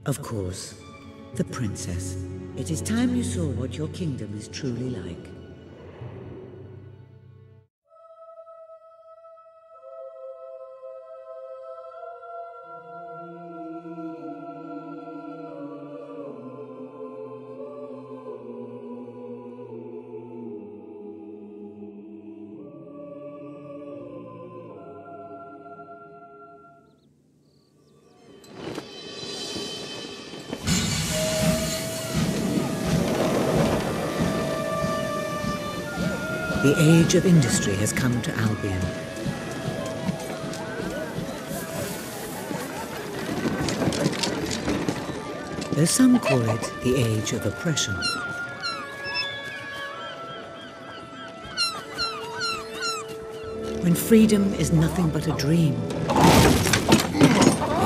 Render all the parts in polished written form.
Of course, the princess. It is time you saw what your kingdom is truly like. The age of industry has come to Albion. Though some call it the age of oppression. When freedom is nothing but a dream,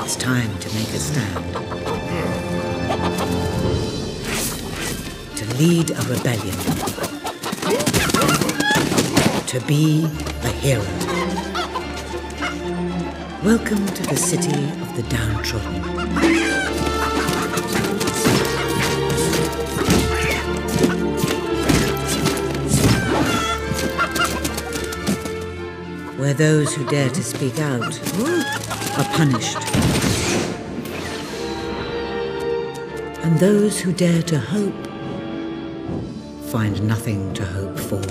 it's time to make a stand. To lead a rebellion. To be a hero. Welcome to the city of the downtrodden. Where those who dare to speak out are punished. And those who dare to hope find nothing to hope for.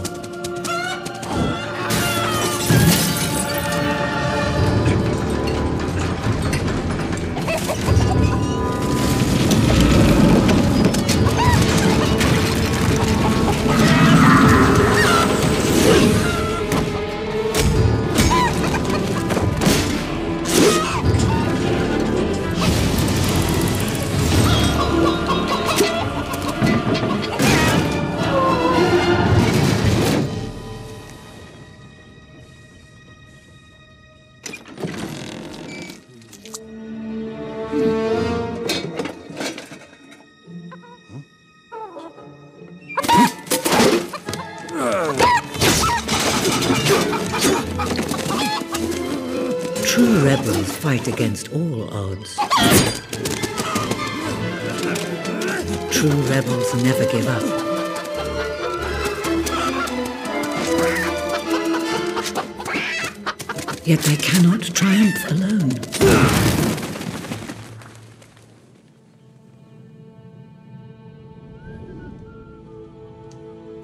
True rebels fight against all odds. True rebels never give up. Yet they cannot triumph alone.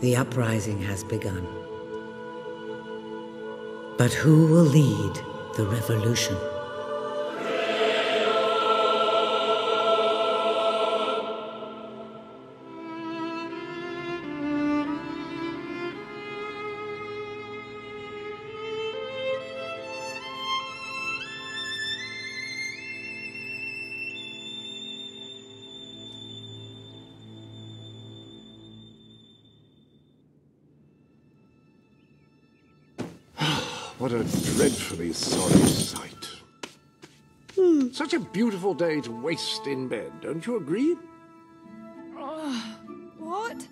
The uprising has begun. But who will lead the revolution? What a dreadfully sorry sight. Such a beautiful day to waste in bed, don't you agree? What?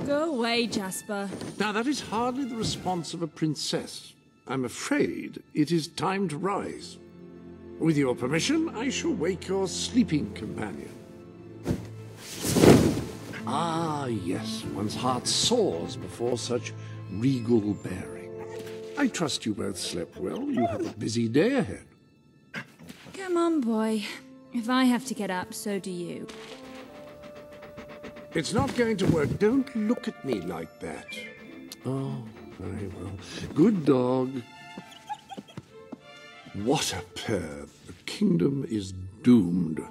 Go away, Jasper. Now, that is hardly the response of a princess. I'm afraid it is time to rise. With your permission, I shall wake your sleeping companion. Ah, yes, one's heart soars before such regal bearing. I trust you both slept well. You have a busy day ahead. Come on, boy. If I have to get up, so do you. It's not going to work. Don't look at me like that. Oh, very well. Good dog. What a pair. The kingdom is doomed.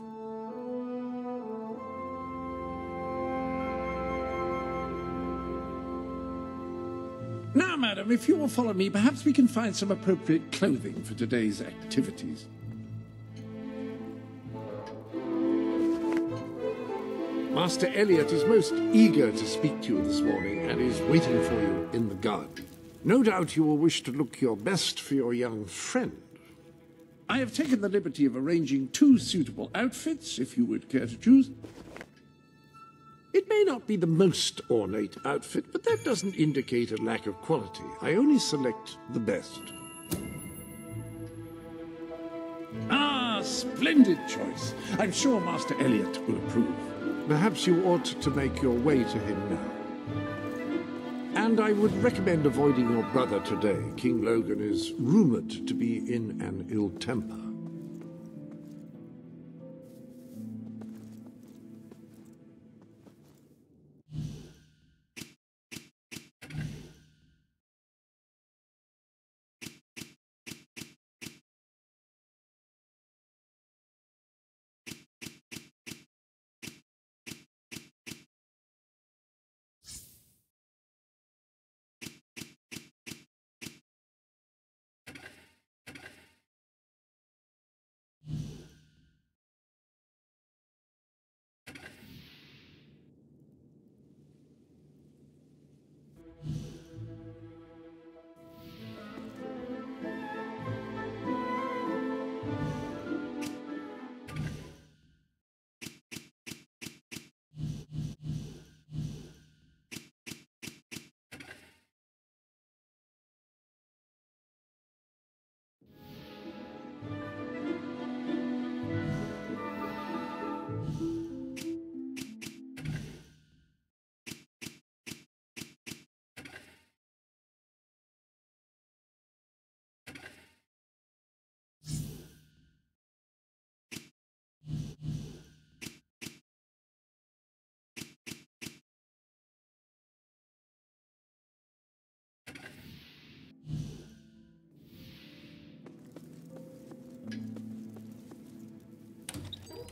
Now, madam, if you will follow me, perhaps we can find some appropriate clothing for today's activities. Master Elliot is most eager to speak to you this morning and is waiting for you in the garden. No doubt you will wish to look your best for your young friend. I have taken the liberty of arranging 2 suitable outfits, if you would care to choose. It may not be the most ornate outfit, but that doesn't indicate a lack of quality. I only select the best. Ah, splendid choice. I'm sure Master Elliot will approve. Perhaps you ought to make your way to him now. And I would recommend avoiding your brother today. King Logan is rumored to be in an ill temper.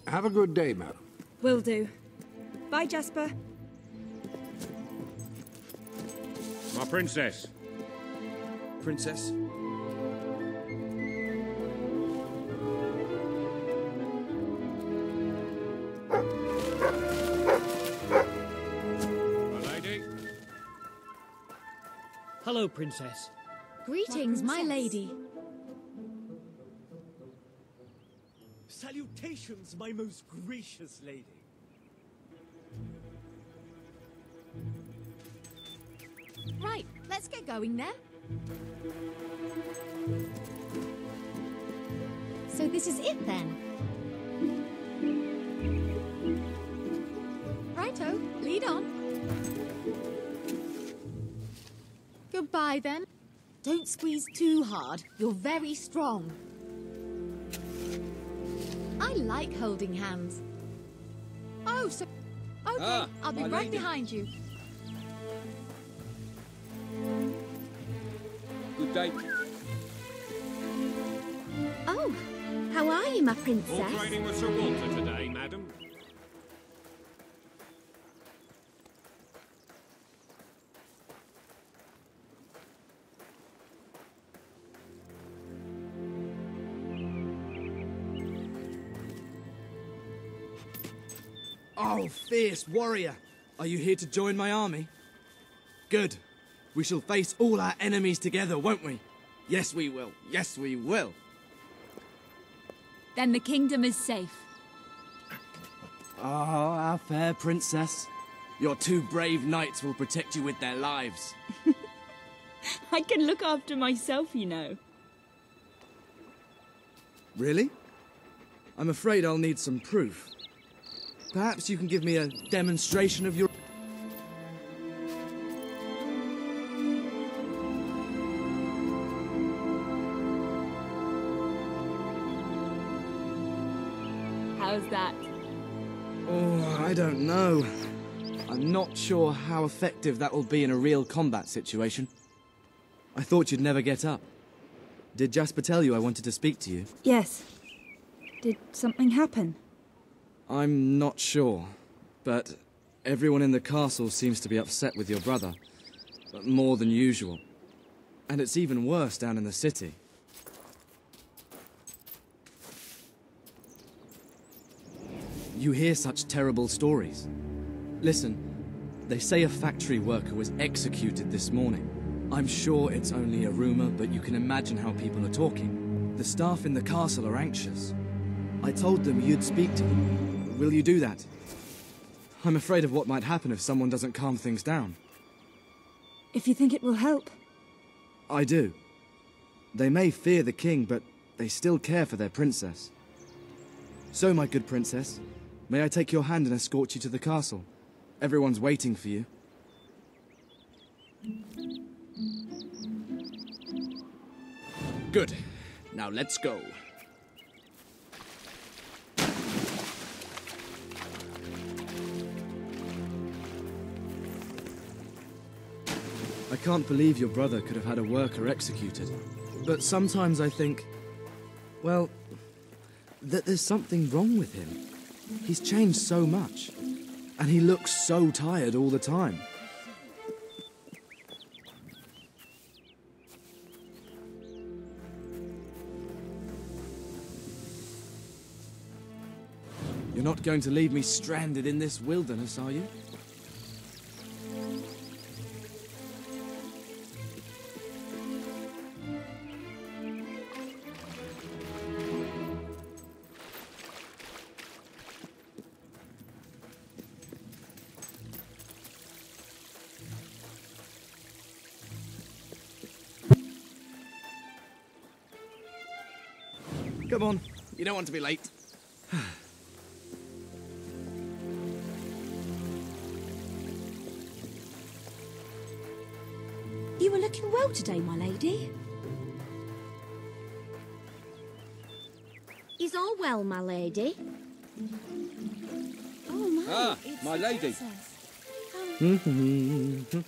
Have a good day, madam. Will do. Bye, Jasper. My princess. Princess? My lady. Hello, Princess. Greetings, my lady. Salutations, my most gracious lady. Right, let's get going then. So this is it then? Righto, lead on. Goodbye then. Don't squeeze too hard, you're very strong. I like holding hands. Oh, so... Okay, I'll be right behind you. Good day. Oh, how are you, my All princess? training with Sir Walter today, madam. Oh, fierce warrior! Are you here to join my army? Good. We shall face all our enemies together, won't we? Yes, we will. Yes, we will. Then the kingdom is safe. Oh, our fair princess. Your two brave knights will protect you with their lives. I can look after myself, you know. Really? I'm afraid I'll need some proof. Perhaps you can give me a demonstration of your... How's that? Oh, I don't know. I'm not sure how effective that will be in a real combat situation. I thought you'd never get up. Did Jasper tell you I wanted to speak to you? Yes. Did something happen? I'm not sure, but everyone in the castle seems to be upset with your brother. But more than usual. And it's even worse down in the city. You hear such terrible stories. Listen, they say a factory worker was executed this morning. I'm sure it's only a rumor, but you can imagine how people are talking. The staff in the castle are anxious. I told them you'd speak to them. Will you do that? I'm afraid of what might happen if someone doesn't calm things down. If you think it will help. I do. They may fear the king, but they still care for their princess. So, my good princess, may I take your hand and escort you to the castle? Everyone's waiting for you. Good. Now let's go. I can't believe your brother could have had a worker executed. But sometimes I think, well, that there's something wrong with him. He's changed so much, and he looks so tired all the time. You're not going to leave me stranded in this wilderness, are you? Come on, you don't want to be late. You were looking well today, my lady. Is all well, my lady? Oh my, Ah, it's my the lady. princess.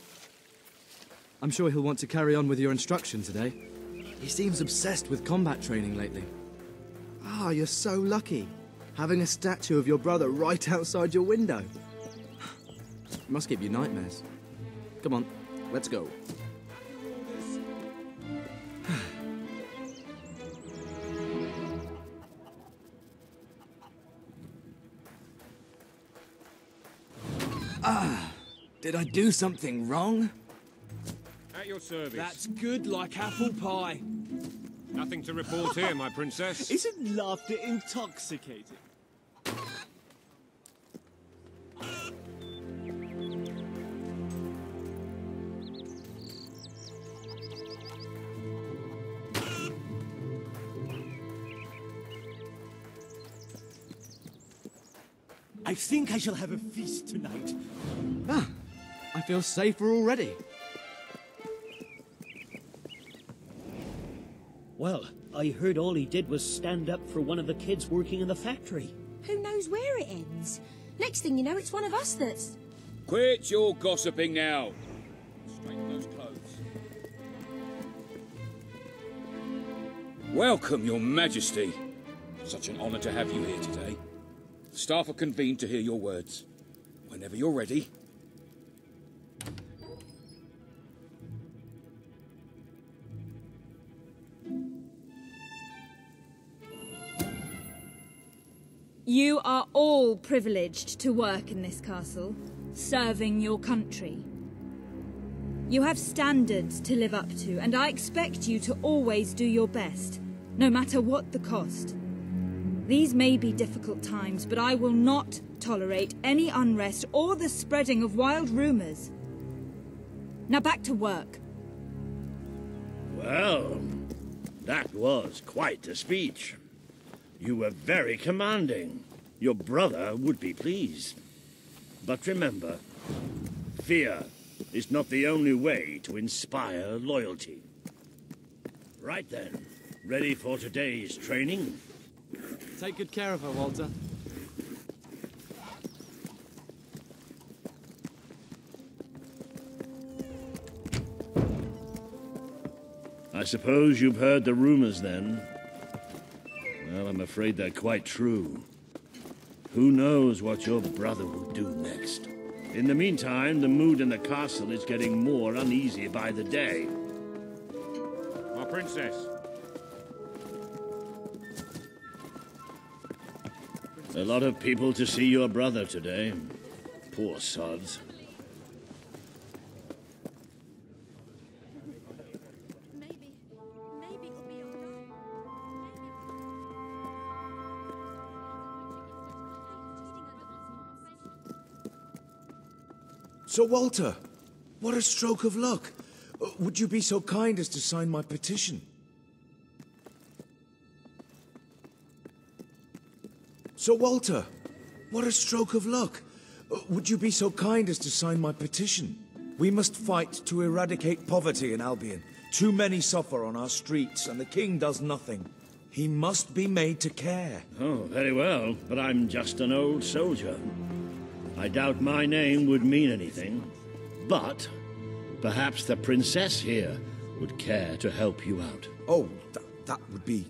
I'm sure he'll want to carry on with your instruction today. He seems obsessed with combat training lately. Ah, you're so lucky. Having a statue of your brother right outside your window. It must give you nightmares. Come on, let's go. Did I do something wrong? At your service. That's good like apple pie. Nothing to report here, my princess. Isn't laughter intoxicating? I think I shall have a feast tonight. Ah, I feel safer already. Well, I heard all he did was stand up for one of the kids working in the factory. Who knows where it ends? Next thing you know, it's one of us that's... Quit your gossiping now. Straighten those clothes. Welcome, Your Majesty. Such an honor to have you here today. The staff are convened to hear your words. Whenever you're ready. You are all privileged to work in this castle, serving your country. You have standards to live up to, and I expect you to always do your best, no matter what the cost. These may be difficult times, but I will not tolerate any unrest or the spreading of wild rumors. Now back to work. Well, that was quite a speech. You were very commanding. Your brother would be pleased. But remember, fear is not the only way to inspire loyalty. Right then, ready for today's training? Take good care of her, Walter. I suppose you've heard the rumors then? Well, I'm afraid they're quite true. Who knows what your brother will do next? In the meantime, the mood in the castle is getting more uneasy by the day. My princess. A lot of people to see your brother today. Poor sods. Maybe it'll be alright. Sir Walter, what a stroke of luck. Would you be so kind as to sign my petition? Sir Walter, what a stroke of luck. Would you be so kind as to sign my petition? We must fight to eradicate poverty in Albion. Too many suffer on our streets, and the king does nothing. He must be made to care. Oh, very well, but I'm just an old soldier. I doubt my name would mean anything, but perhaps the princess here would care to help you out. Oh, that would be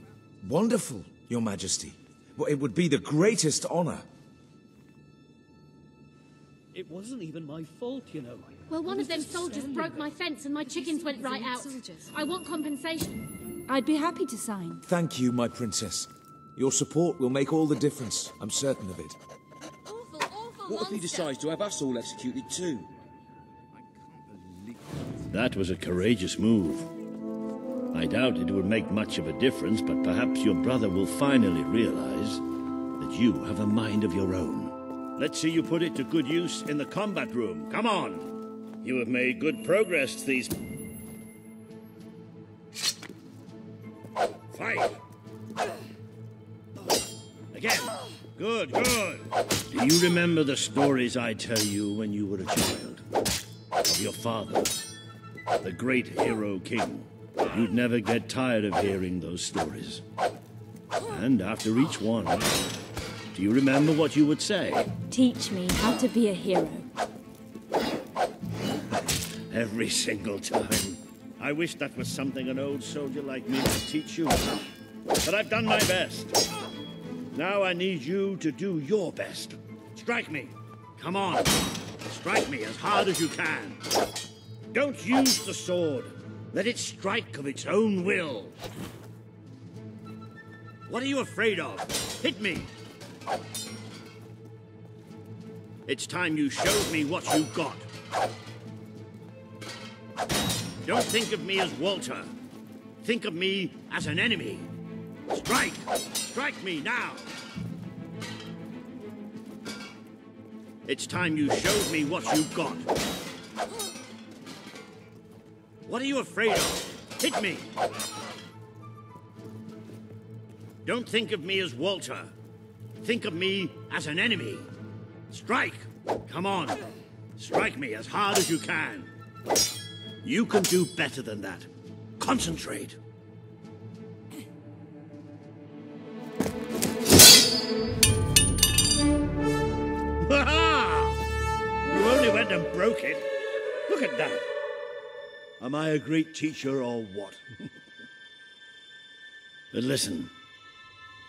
wonderful, Your Majesty. Well, it would be the greatest honor. It wasn't even my fault, you know. Well, one of them soldiers broke my fence and my chickens went right out. I want compensation. I'd be happy to sign. Thank you, my princess. Your support will make all the difference. I'm certain of it. What if he decides to have us all executed too? That was a courageous move. I doubt it would make much of a difference, but perhaps your brother will finally realize that you have a mind of your own. Let's see you put it to good use in the combat room. Come on! You have made good progress these... Fight! Again! Good, good! Do you remember the stories I tell you when you were a child? Of your father, the great hero king. You'd never get tired of hearing those stories. And after each one, do you remember what you would say? Teach me how to be a hero. Every single time. I wish that was something an old soldier like me could teach you. But I've done my best. Now I need you to do your best. Strike me. Come on. Strike me as hard as you can. Don't use the sword. Let it strike of its own will. What are you afraid of? Hit me. It's time you showed me what you've got. Don't think of me as Walter. Think of me as an enemy. Strike! Strike me now! It's time you showed me what you've got. What are you afraid of? Hit me! Don't think of me as Walter. Think of me as an enemy. Strike! Come on! Strike me as hard as you can. You can do better than that. Concentrate. Ha-ha! You only went and broke it. Look at that. Am I a great teacher or what? But listen,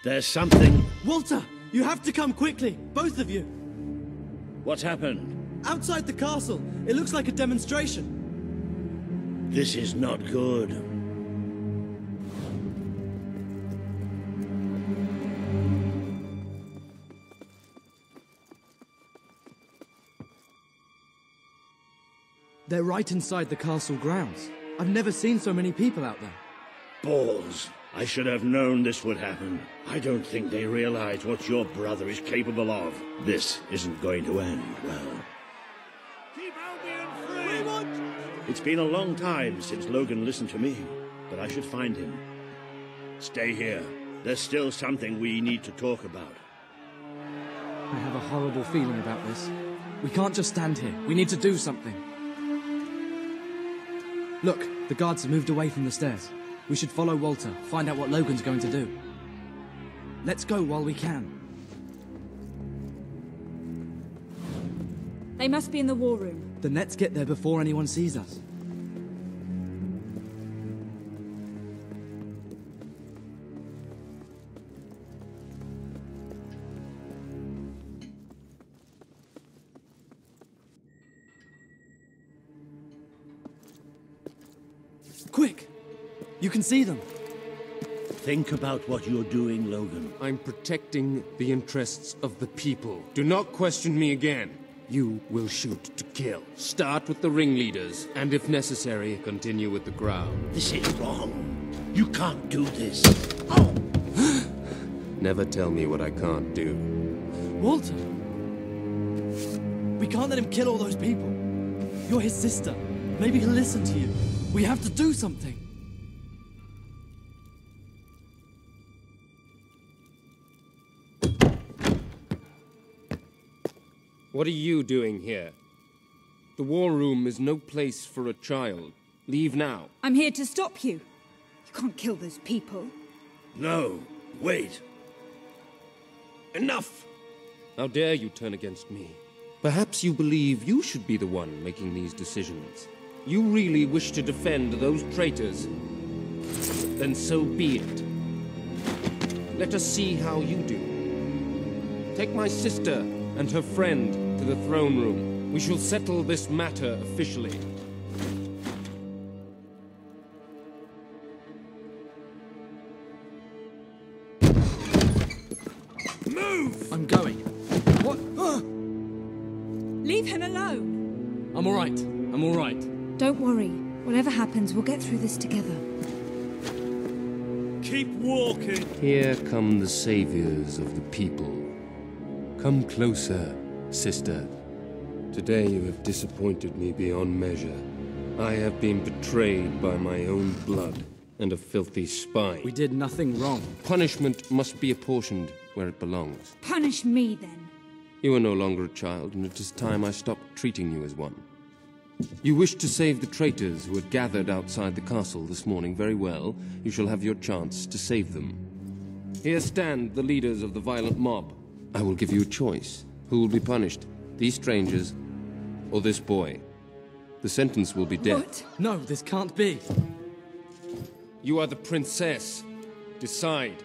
there's something... Walter, you have to come quickly, both of you. What's happened? Outside the castle, it looks like a demonstration. This is not good. They're right inside the castle grounds. I've never seen so many people out there. Balls. I should have known this would happen. I don't think they realize what your brother is capable of. This isn't going to end well. Keep Albion free! We want... It's been a long time since Logan listened to me, but I should find him. Stay here. There's still something we need to talk about. I have a horrible feeling about this. We can't just stand here. We need to do something. Look, the guards have moved away from the stairs. We should follow Walter, find out what Logan's going to do. Let's go while we can. They must be in the war room. Then let's get there before anyone sees us. Quick! You can see them. Think about what you're doing, Logan. I'm protecting the interests of the people. Do not question me again. You will shoot to kill. Start with the ringleaders, and if necessary, continue with the crowd. This is wrong. You can't do this. Oh! Never tell me what I can't do. Walter! We can't let him kill all those people. You're his sister. Maybe he'll listen to you. We have to do something. What are you doing here? The war room is no place for a child. Leave now. I'm here to stop you. You can't kill those people. No, wait. Enough! How dare you turn against me? Perhaps you believe you should be the one making these decisions. You really wish to defend those traitors? Then so be it. Let us see how you do. Take my sister and her friend to the throne room. We shall settle this matter officially. Move! I'm going. What? Leave him alone. I'm all right. I'm all right. Don't worry. Whatever happens, we'll get through this together. Keep walking. Here come the saviors of the people. Come closer, sister. Today you have disappointed me beyond measure. I have been betrayed by my own blood and a filthy spy. We did nothing wrong. Punishment must be apportioned where it belongs. Punish me, then. You are no longer a child, and it is time I stopped treating you as one. You wish to save the traitors who had gathered outside the castle this morning. Very well. You shall have your chance to save them. Here stand the leaders of the violent mob. I will give you a choice. Who will be punished? These strangers, or this boy? The sentence will be death. What? No, this can't be. You are the princess. Decide.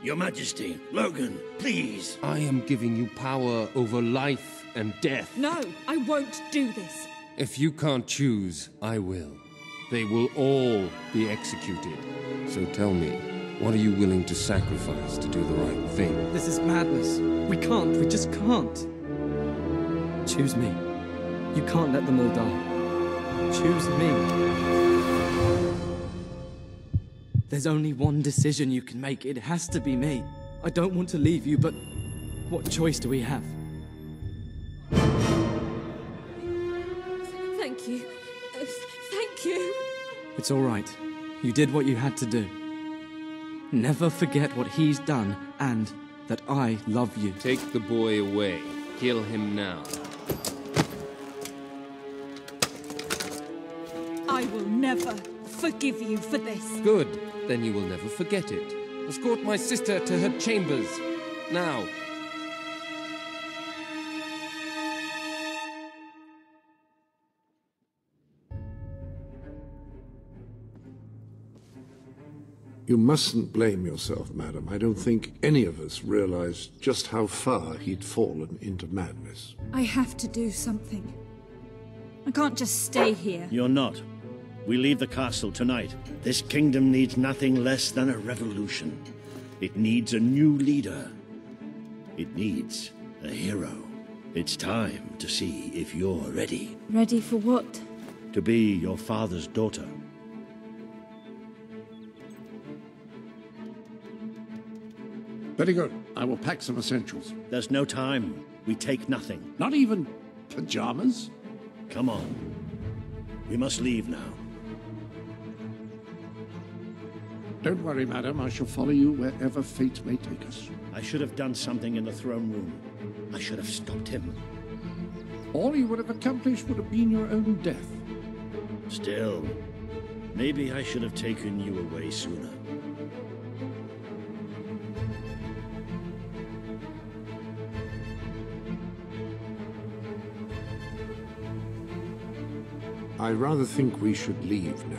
Your Majesty, Logan, please. I am giving you power over life and death. No, I won't do this. If you can't choose, I will. They will all be executed. So tell me, what are you willing to sacrifice to do the right thing? This is madness. We can't. We just can't. Choose me. You can't let them all die. Choose me. There's only one decision you can make. It has to be me. I don't want to leave you, but what choice do we have? Thank you. Thank you. It's all right. You did what you had to do. Never forget what he's done, and that I love you. Take the boy away. Kill him now. I will never forgive you for this. Good. Then you will never forget it. Escort my sister to her chambers. Now. You mustn't blame yourself, madam. I don't think any of us realized just how far he'd fallen into madness. I have to do something. I can't just stay here. You're not. We leave the castle tonight. This kingdom needs nothing less than a revolution. It needs a new leader. It needs a hero. It's time to see if you're ready. Ready for what? To be your father's daughter. Very good. I will pack some essentials. There's no time. We take nothing. Not even pajamas? Come on. We must leave now. Don't worry, madam. I shall follow you wherever fate may take us. I should have done something in the throne room. I should have stopped him. All you would have accomplished would have been your own death. Still, maybe I should have taken you away sooner. I rather think we should leave now.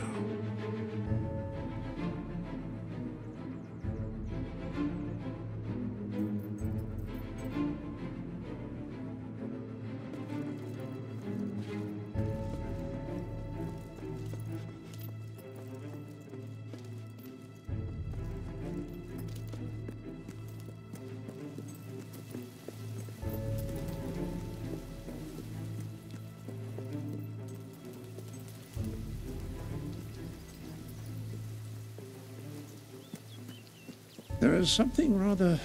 There is something rather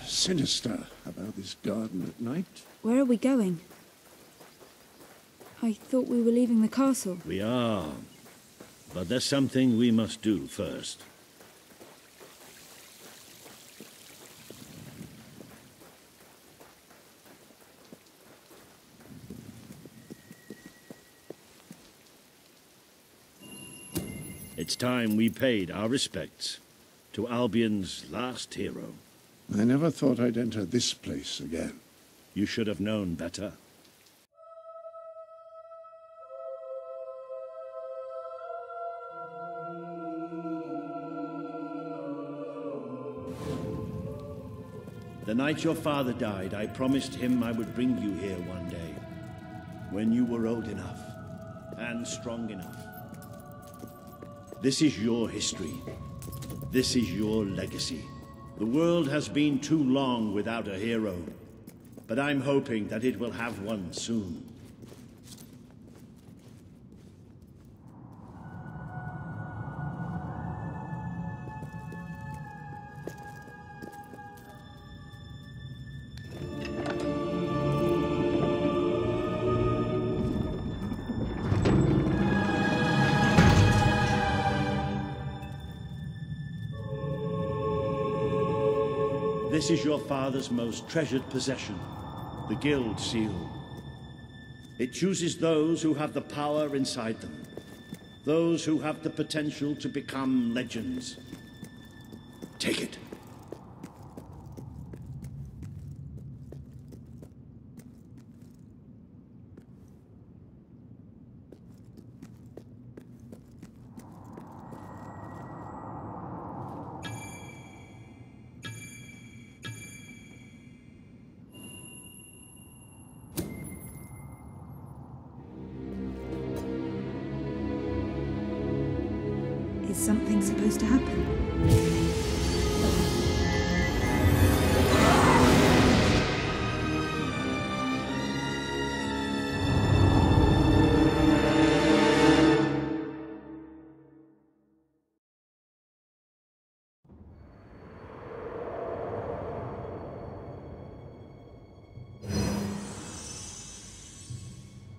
sinister about this garden at night. Where are we going? I thought we were leaving the castle. We are. But there's something we must do first. It's time we paid our respects to Albion's last hero. I never thought I'd enter this place again. You should have known better. The night your father died, I promised him I would bring you here one day, when you were old enough and strong enough. This is your history. This is your legacy. The world has been too long without a hero, but I'm hoping that it will have one soon. This is your father's most treasured possession, the Guild Seal. It chooses those who have the power inside them, those who have the potential to become legends. Take it. Is something supposed to happen?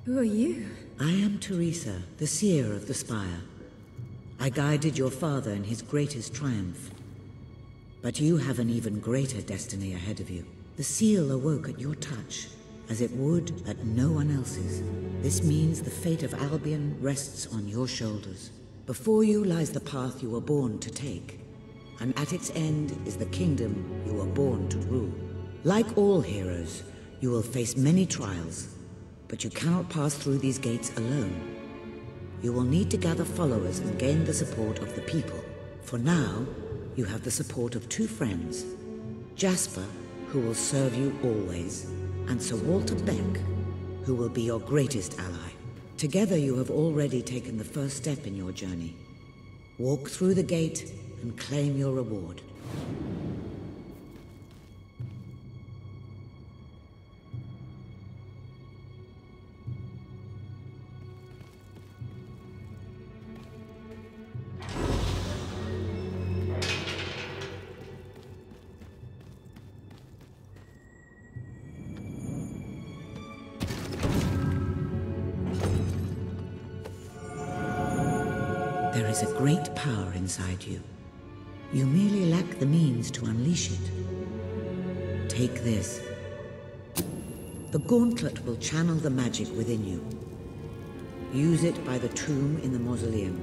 Who are you? I am Teresa, the seer of the spire. I guided your father in his greatest triumph. But you have an even greater destiny ahead of you. The seal awoke at your touch, as it would at no one else's. This means the fate of Albion rests on your shoulders. Before you lies the path you were born to take, and at its end is the kingdom you were born to rule. Like all heroes, you will face many trials, but you cannot pass through these gates alone. You will need to gather followers and gain the support of the people. For now, you have the support of two friends, Jasper, who will serve you always, and Sir Walter Beck, who will be your greatest ally. Together you have already taken the first step in your journey. Walk through the gate and claim your reward. There is a great power inside you. You merely lack the means to unleash it. Take this. The gauntlet will channel the magic within you. Use it by the tomb in the mausoleum,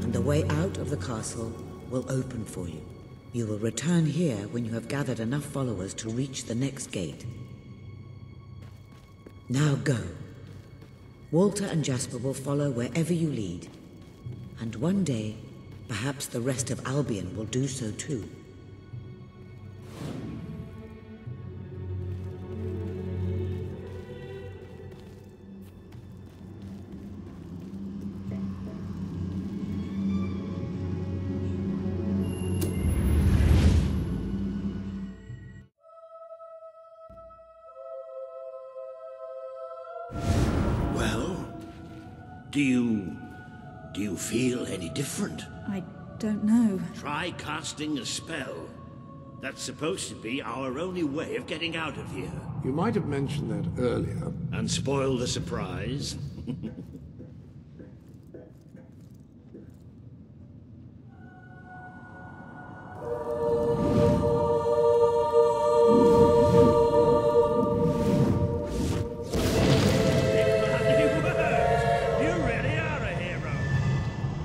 and the way out of the castle will open for you. You will return here when you have gathered enough followers to reach the next gate. Now go. Walter and Jasper will follow wherever you lead. And one day, perhaps the rest of Albion will do so too. Well, do you feel any different? I don't know. Try casting a spell. That's supposed to be our only way of getting out of here. You might have mentioned that earlier. And spoil the surprise.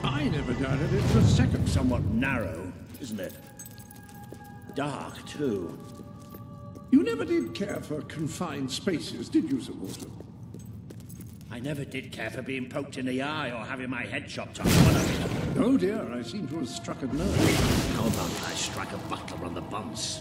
I never doubted it. somewhat narrow, isn't it? Dark, too. You never did care for confined spaces, did you, Sir Walter? I never did care for being poked in the eye or having my head chopped off. Oh dear, I seem to have struck a nerve. How about I strike a butler on the bumps?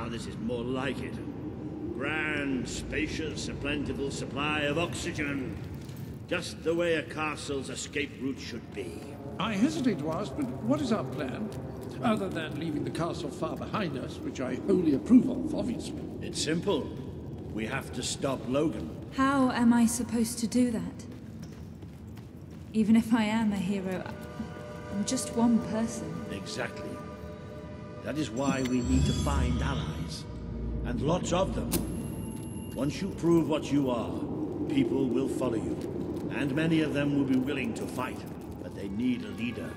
This is more like it. Grand, spacious, a plentiful supply of oxygen. Just the way a castle's escape route should be. I hesitate to ask, but what is our plan? Other than leaving the castle far behind us, which I wholly approve of, obviously. It's simple. We have to stop Logan. How am I supposed to do that? Even if I am a hero, I'm just one person. Exactly. That is why we need to find allies. And lots of them. Once you prove what you are, people will follow you. And many of them will be willing to fight. But they need a leader.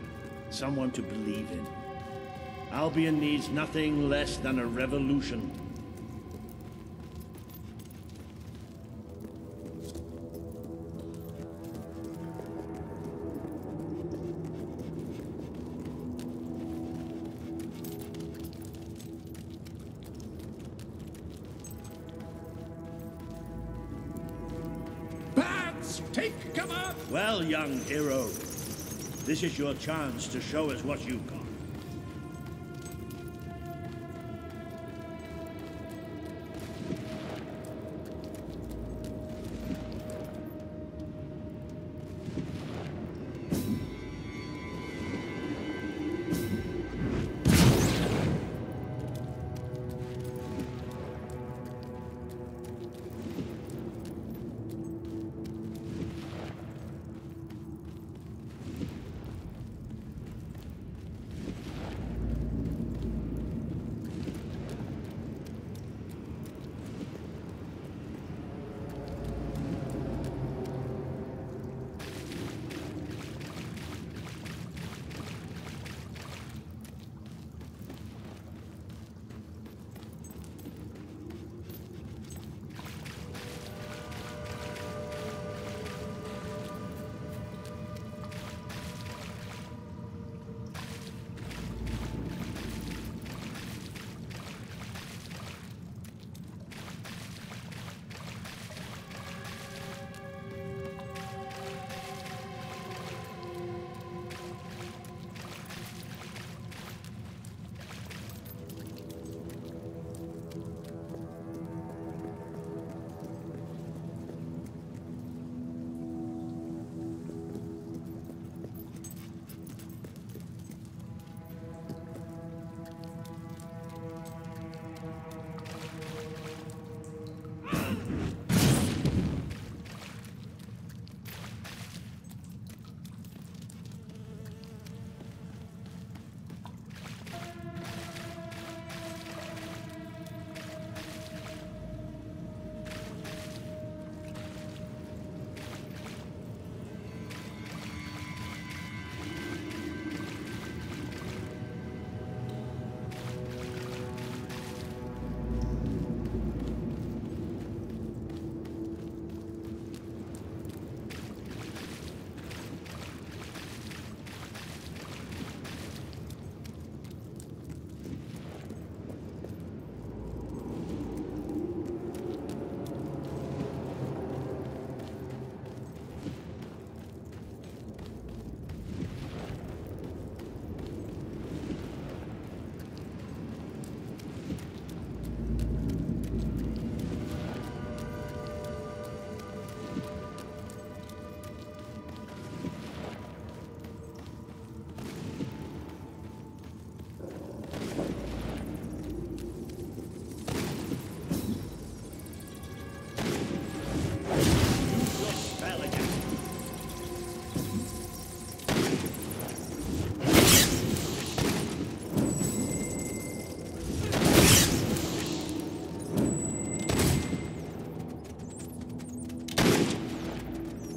Someone to believe in. Albion needs nothing less than a revolution. Take cover! Well, young hero, this is your chance to show us what you've got.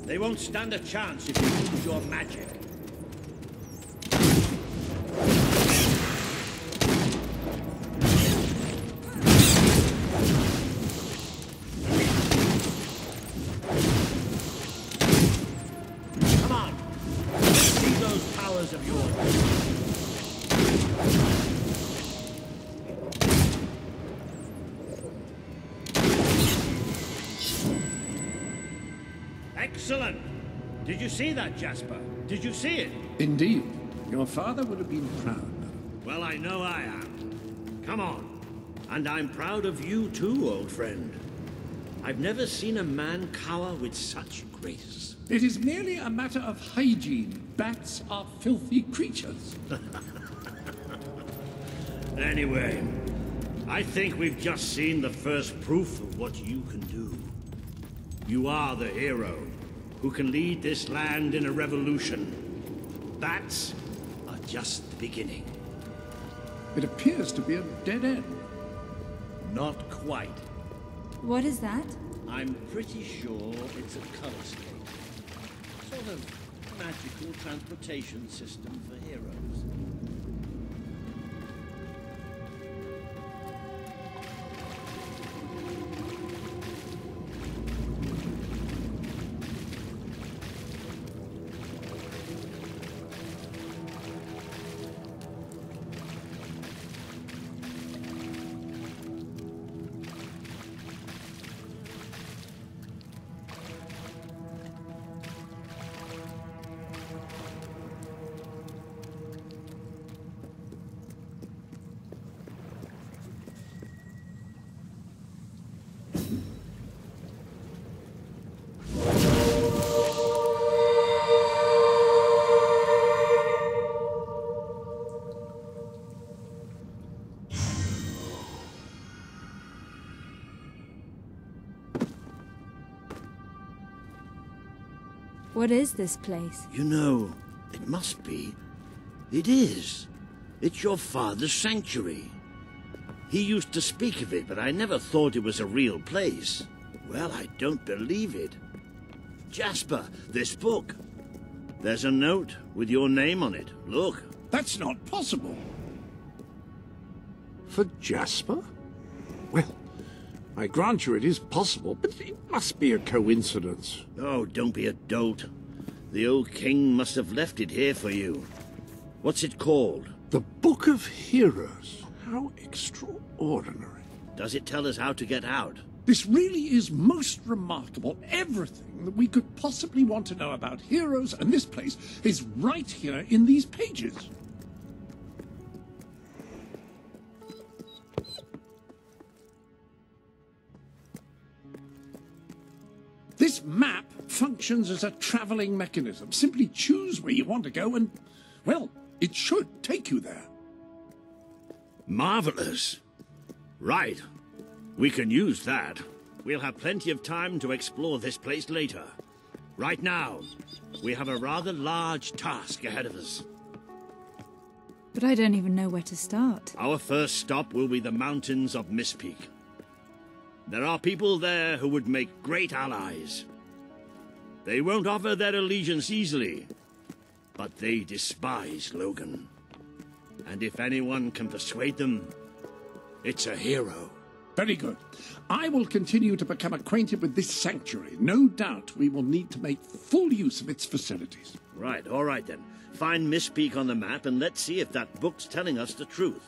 They won't stand a chance if you use your magic. Come on! See those powers of yours. Excellent! Did you see that, Jasper? Did you see it? Indeed. Your father would have been proud. Well, I know I am. Come on. And I'm proud of you too, old friend. I've never seen a man cower with such grace. It is merely a matter of hygiene. Bats are filthy creatures. Anyway, I think we've just seen the first proof of what you can do. You are the hero who can lead this land in a revolution. Bats are just the beginning. It appears to be a dead end. Not quite. What is that? I'm pretty sure it's a colorscape. Sort of magical transportation system for heroes. What is this place? You know, it must be. It is. It's your father's sanctuary. He used to speak of it, but I never thought it was a real place. Well, I don't believe it. Jasper, this book. There's a note with your name on it. Look. That's not possible. For Jasper? Well, I grant you it is possible, but it must be a coincidence. Oh, don't be a dolt. The old king must have left it here for you. What's it called? The Book of Heroes. How extraordinary. Does it tell us how to get out? This really is most remarkable. Everything that we could possibly want to know about heroes and this place is right here in these pages. This map functions as a traveling mechanism. Simply choose where you want to go and, well, it should take you there. Marvelous. Right. We can use that. We'll have plenty of time to explore this place later. Right now, we have a rather large task ahead of us. But I don't even know where to start. Our first stop will be the mountains of Mistpeak. There are people there who would make great allies. They won't offer their allegiance easily, but they despise Logan. And if anyone can persuade them, it's a hero. Very good. I will continue to become acquainted with this sanctuary. No doubt we will need to make full use of its facilities. Right, all right then. Find Mistpeak on the map and let's see if that book's telling us the truth.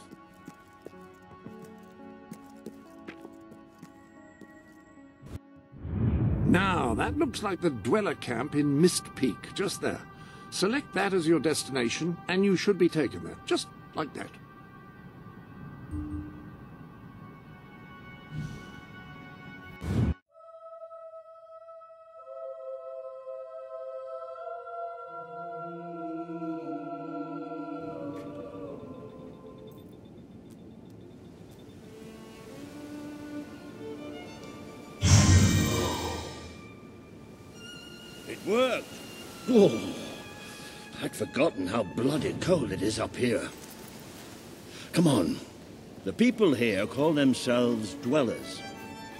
Now, that looks like the dweller camp in Mistpeak, just there. Select that as your destination, and you should be taken there, just like that. It worked! Oh, I'd forgotten how bloody cold it is up here. Come on. The people here call themselves dwellers.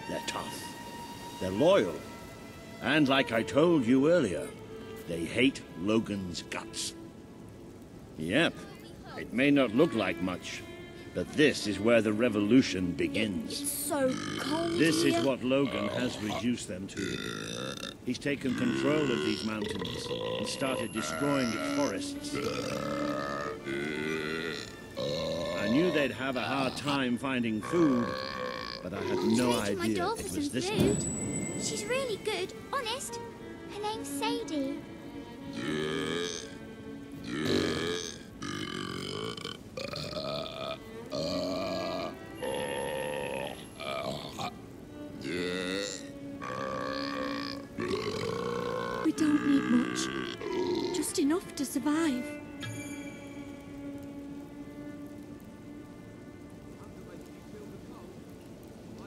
They're tough. They're loyal. And like I told you earlier, they hate Logan's guts. Yep, it may not look like much, but this is where the revolution begins. It's so cold This here. is what Logan has reduced them to. He's taken control of these mountains and started destroying its forests. I knew they'd have a hard time finding food, but I had no Treating my idea doll it for was some this food. bad. She's really good, honest. Her name's Sadie. We don't need much. Just enough to survive.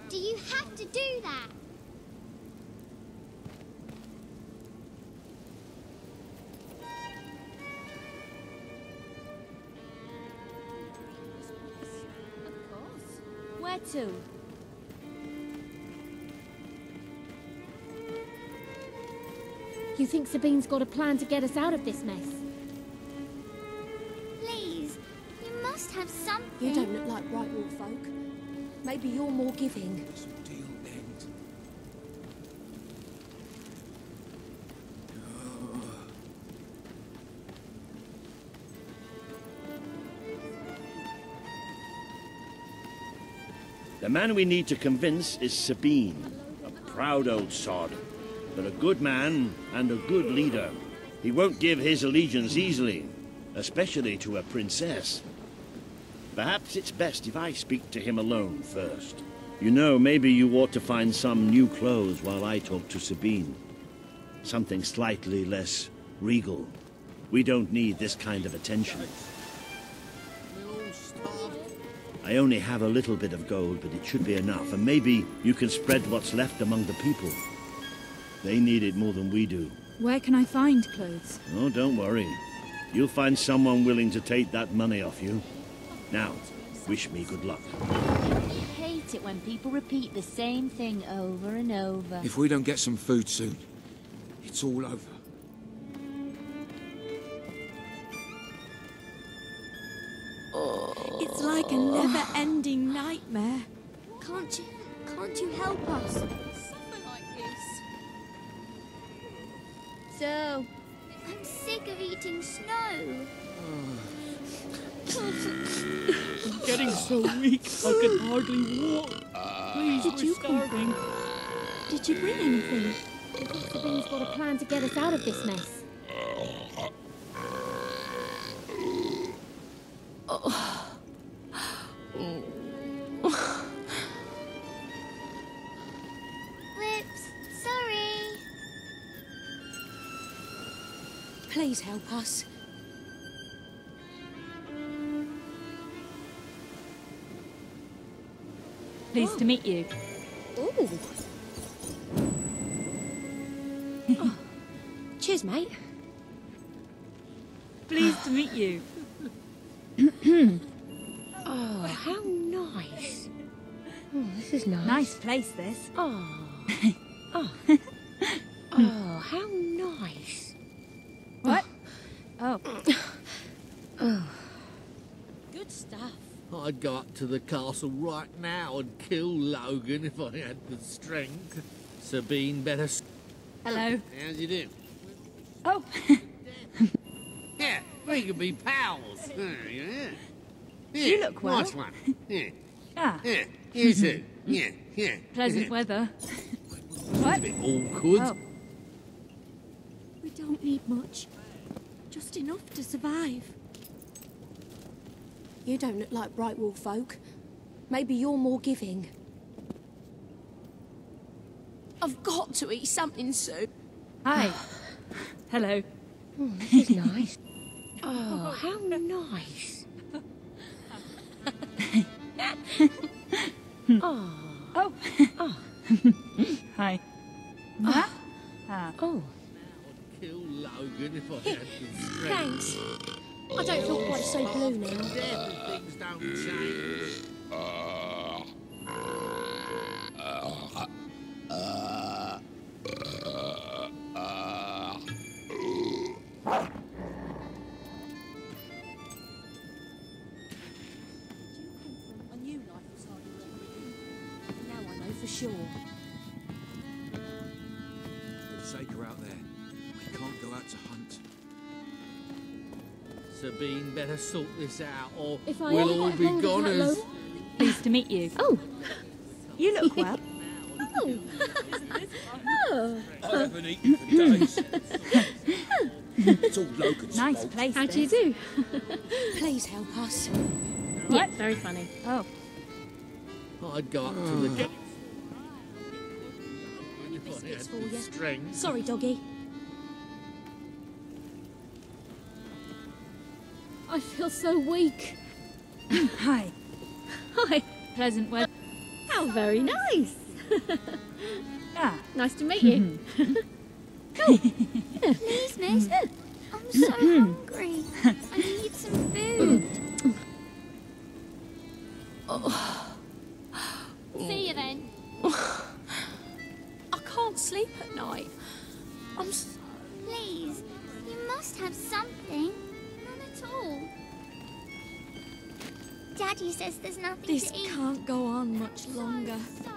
Do you have to do that? Where to? You think Sabine's got a plan to get us out of this mess? Please, you must have something. You don't look like right wolf folk. Maybe you're more giving. The man we need to convince is Sabine, a proud old sod, but a good man and a good leader. He won't give his allegiance easily, especially to a princess. Perhaps it's best if I speak to him alone first. You know, maybe you ought to find some new clothes while I talk to Sabine. Something slightly less regal. We don't need this kind of attention. I only have a little bit of gold, but it should be enough, and maybe you can spread what's left among the people. They need it more than we do. Where can I find clothes? Oh, don't worry. You'll find someone willing to take that money off you. Now, wish me good luck. I hate it when people repeat the same thing over and over. If we don't get some food soon, it's all over. It's like a never-ending nightmare. Can't you help us? Something like this. So, I'm sick of eating snow. I'm getting so weak I can hardly walk. Please, Did we're you come starving. Did you bring anything? You think Sabine's got a plan to get us out of this mess? Whoops, sorry. Please help us. Pleased to meet you. Ooh. Oh. Cheers, mate. Pleased to meet you. Oh, how nice. Oh, this is nice. Nice place, this. Oh. Oh. Oh, how nice. What? Oh. Oh. Good stuff. I'd go up to the castle right now and kill Logan if I had the strength. Sabine better... Hello. How's you doing? Oh. Yeah, we could be pals. Yeah. You look well. Nice one. Yeah. Ah. Yeah, you too. Yeah, yeah. Pleasant weather. It's What? a bit awkward. Oh. We don't need much. Just enough to survive. You don't look like bright wolf folk. Maybe you're more giving. I've got to eat something soon. Hi. Hello. Oh, this is nice. Oh, how nice. Oh. Oh. Oh. Hi. Ah. Oh. Kill Logan if I had the strength. Thanks. I don't feel quite so blue now. Death if things don't change. for sure. There's a Saker out there. We can't go out to hunt. Sabine, better sort this out, or If I we'll ever all get be hold of that goners. lo- Pleased to meet you. Oh. You look well. Oh. Oh. I haven't eaten for days. It's all Logan's Nice fault. place. How do you this. do? Please help us. Yeah, very funny. Oh, I'd go up to the... Any If I biscuits had for the you? strength. Sorry, doggy. I feel so weak. hi. Hi. Pleasant weather. How very nice. Ah, Nice to meet you. Please, miss. I'm so hungry. I need some food. See you then. I can't sleep at night. Please, you must have something. None at all. Daddy says there's nothing This to eat. can't go on much longer. So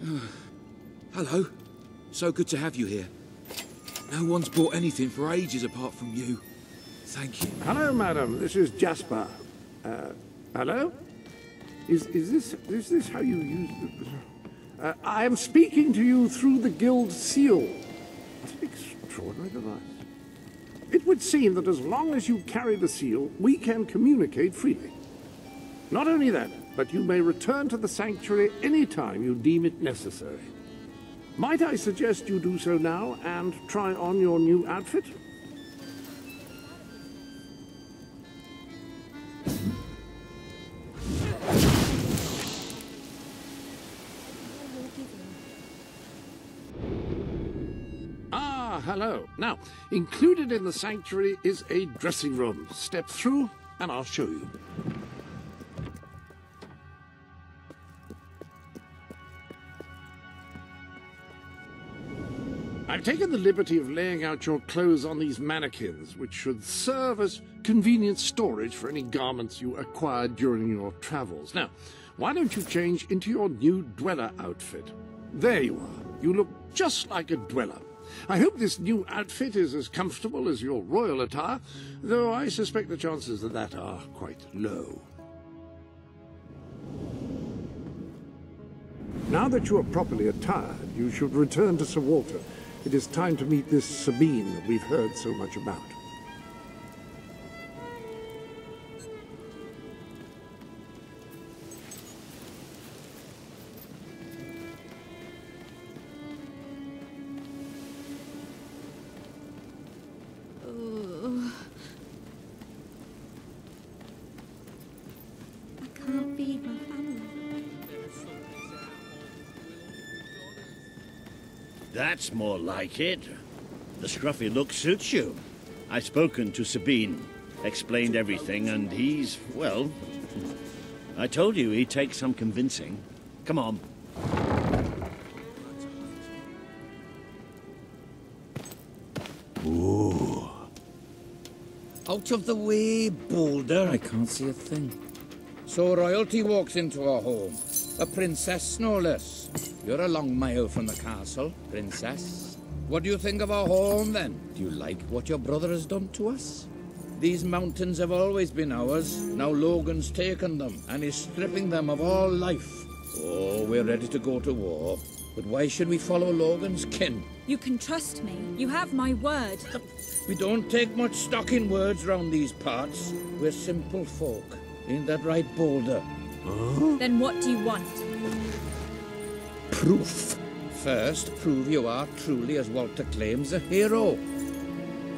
hungry. Hello. So good to have you here. No one's bought anything for ages apart from you. Thank you. Hello, madam. This is Jasper. Hello? Is this how you use the... I am speaking to you through the guild seal. What an extraordinary device. It would seem that as long as you carry the seal, we can communicate freely. Not only that, but you may return to the sanctuary any time you deem it necessary. Might I suggest you do so now and try on your new outfit? Ah, hello. Now, included in the sanctuary is a dressing room. Step through and I'll show you. I've taken the liberty of laying out your clothes on these mannequins, which should serve as convenient storage for any garments you acquired during your travels. Now, why don't you change into your new dweller outfit? There you are. You look just like a dweller. I hope this new outfit is as comfortable as your royal attire, though I suspect the chances of that are quite low. Now that you are properly attired, you should return to Sir Walter. It is time to meet this Sabine that we've heard so much about. I can't feed my family. That's more like it. The scruffy look suits you. I've spoken to Sabine, explained everything, and he's, well, I told you he'd take some convincing. Come on. Ooh. Out of the way, Boulder. I can't see a thing. So royalty walks into our home. A princess, no less. You're a long mile from the castle, princess. What do you think of our home, then? Do you like what your brother has done to us? These mountains have always been ours. Now Logan's taken them and is stripping them of all life. Oh, we're ready to go to war. But why should we follow Logan's kin? you can trust me. You have my word. We don't take much stock in words round these parts. We're simple folk. Ain't that right, Boulder? Then what do you want? Proof. First, prove you are truly, as Walter claims, a hero.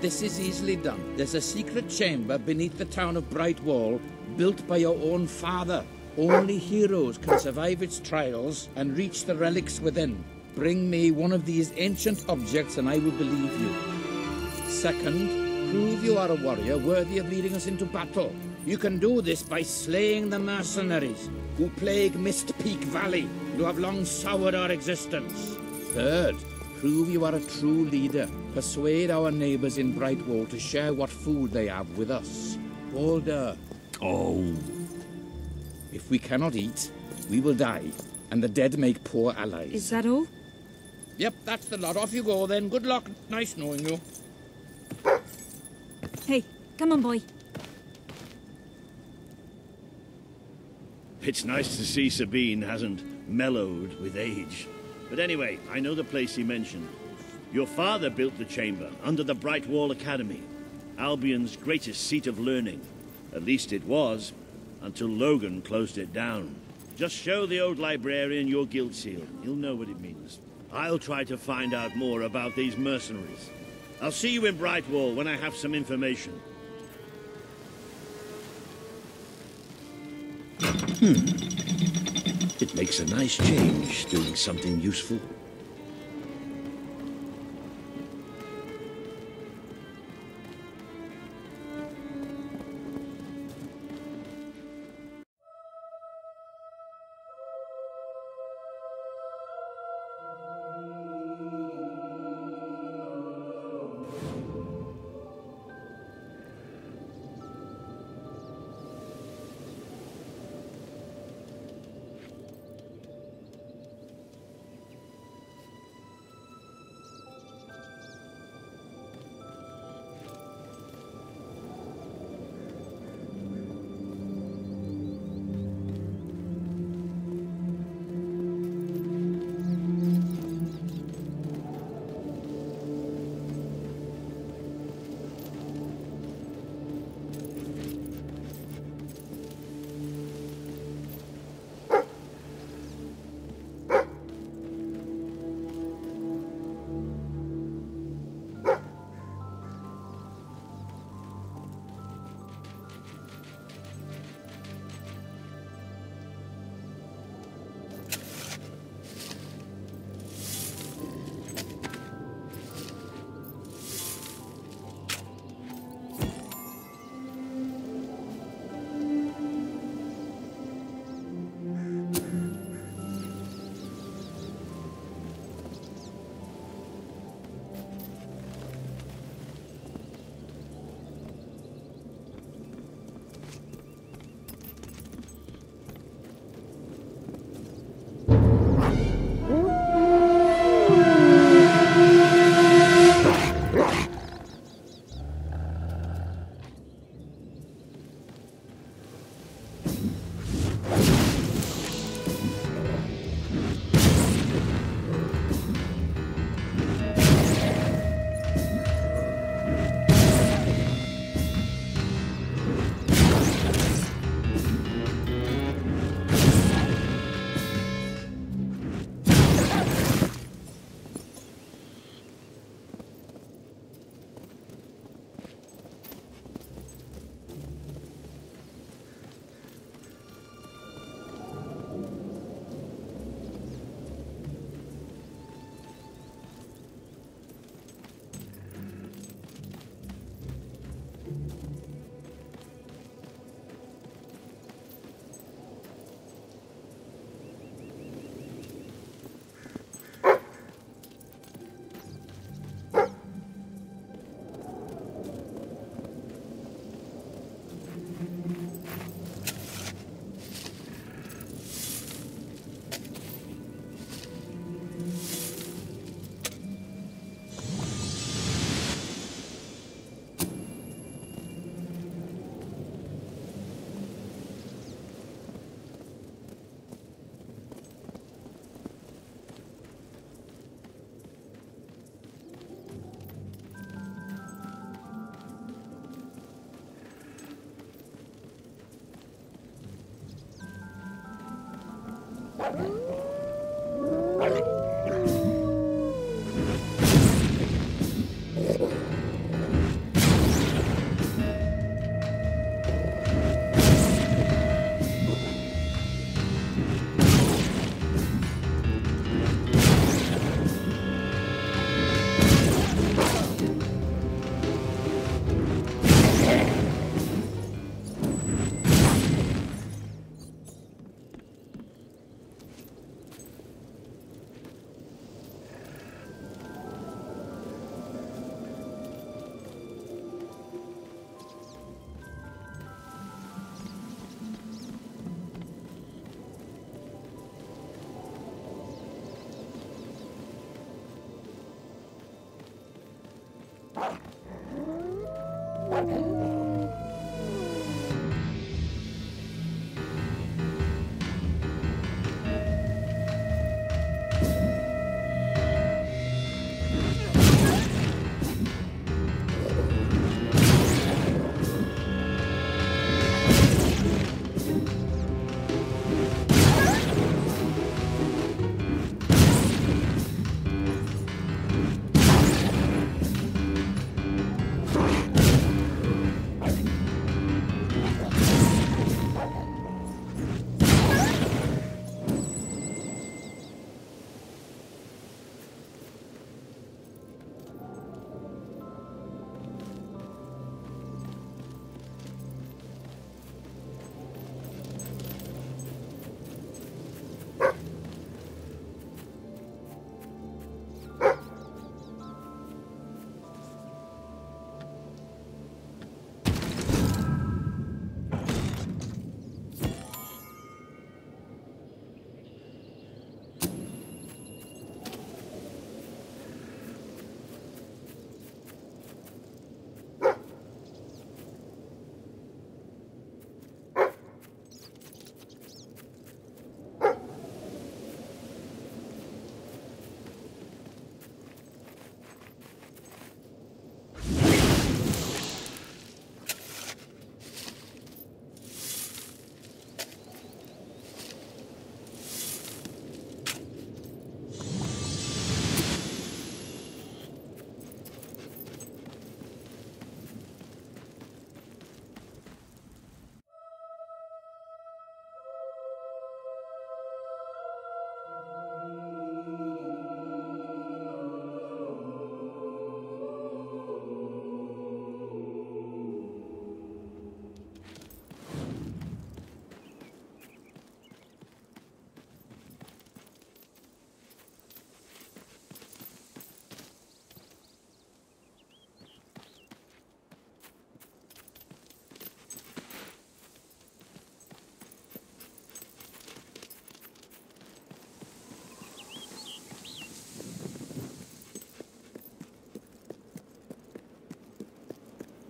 This is easily done. There's a secret chamber beneath the town of Brightwall, built by your own father. Only heroes can survive its trials and reach the relics within. Bring me one of these ancient objects and I will believe you. Second, prove you are a warrior worthy of leading us into battle. You can do this by slaying the mercenaries who plague Mist Peak Valley, who have long soured our existence. Third, prove you are a true leader. Persuade our neighbors in Brightwall to share what food they have with us. Boulder. Oh. If we cannot eat, We will die, and the dead make poor allies. Is that all? Yep, that's the lot. Off you go then. Good luck. Nice knowing you. Hey, come on, boy. It's nice to see Sabine hasn't mellowed with age. But anyway, I know the place he mentioned. Your father built the chamber under the Bright Wall Academy, Albion's greatest seat of learning. At least it was, until Logan closed it down. Just show the old librarian your guild seal. He'll know what it means. I'll try to find out more about these mercenaries. I'll see you in Brightwall when I have some information. It makes a nice change doing something useful.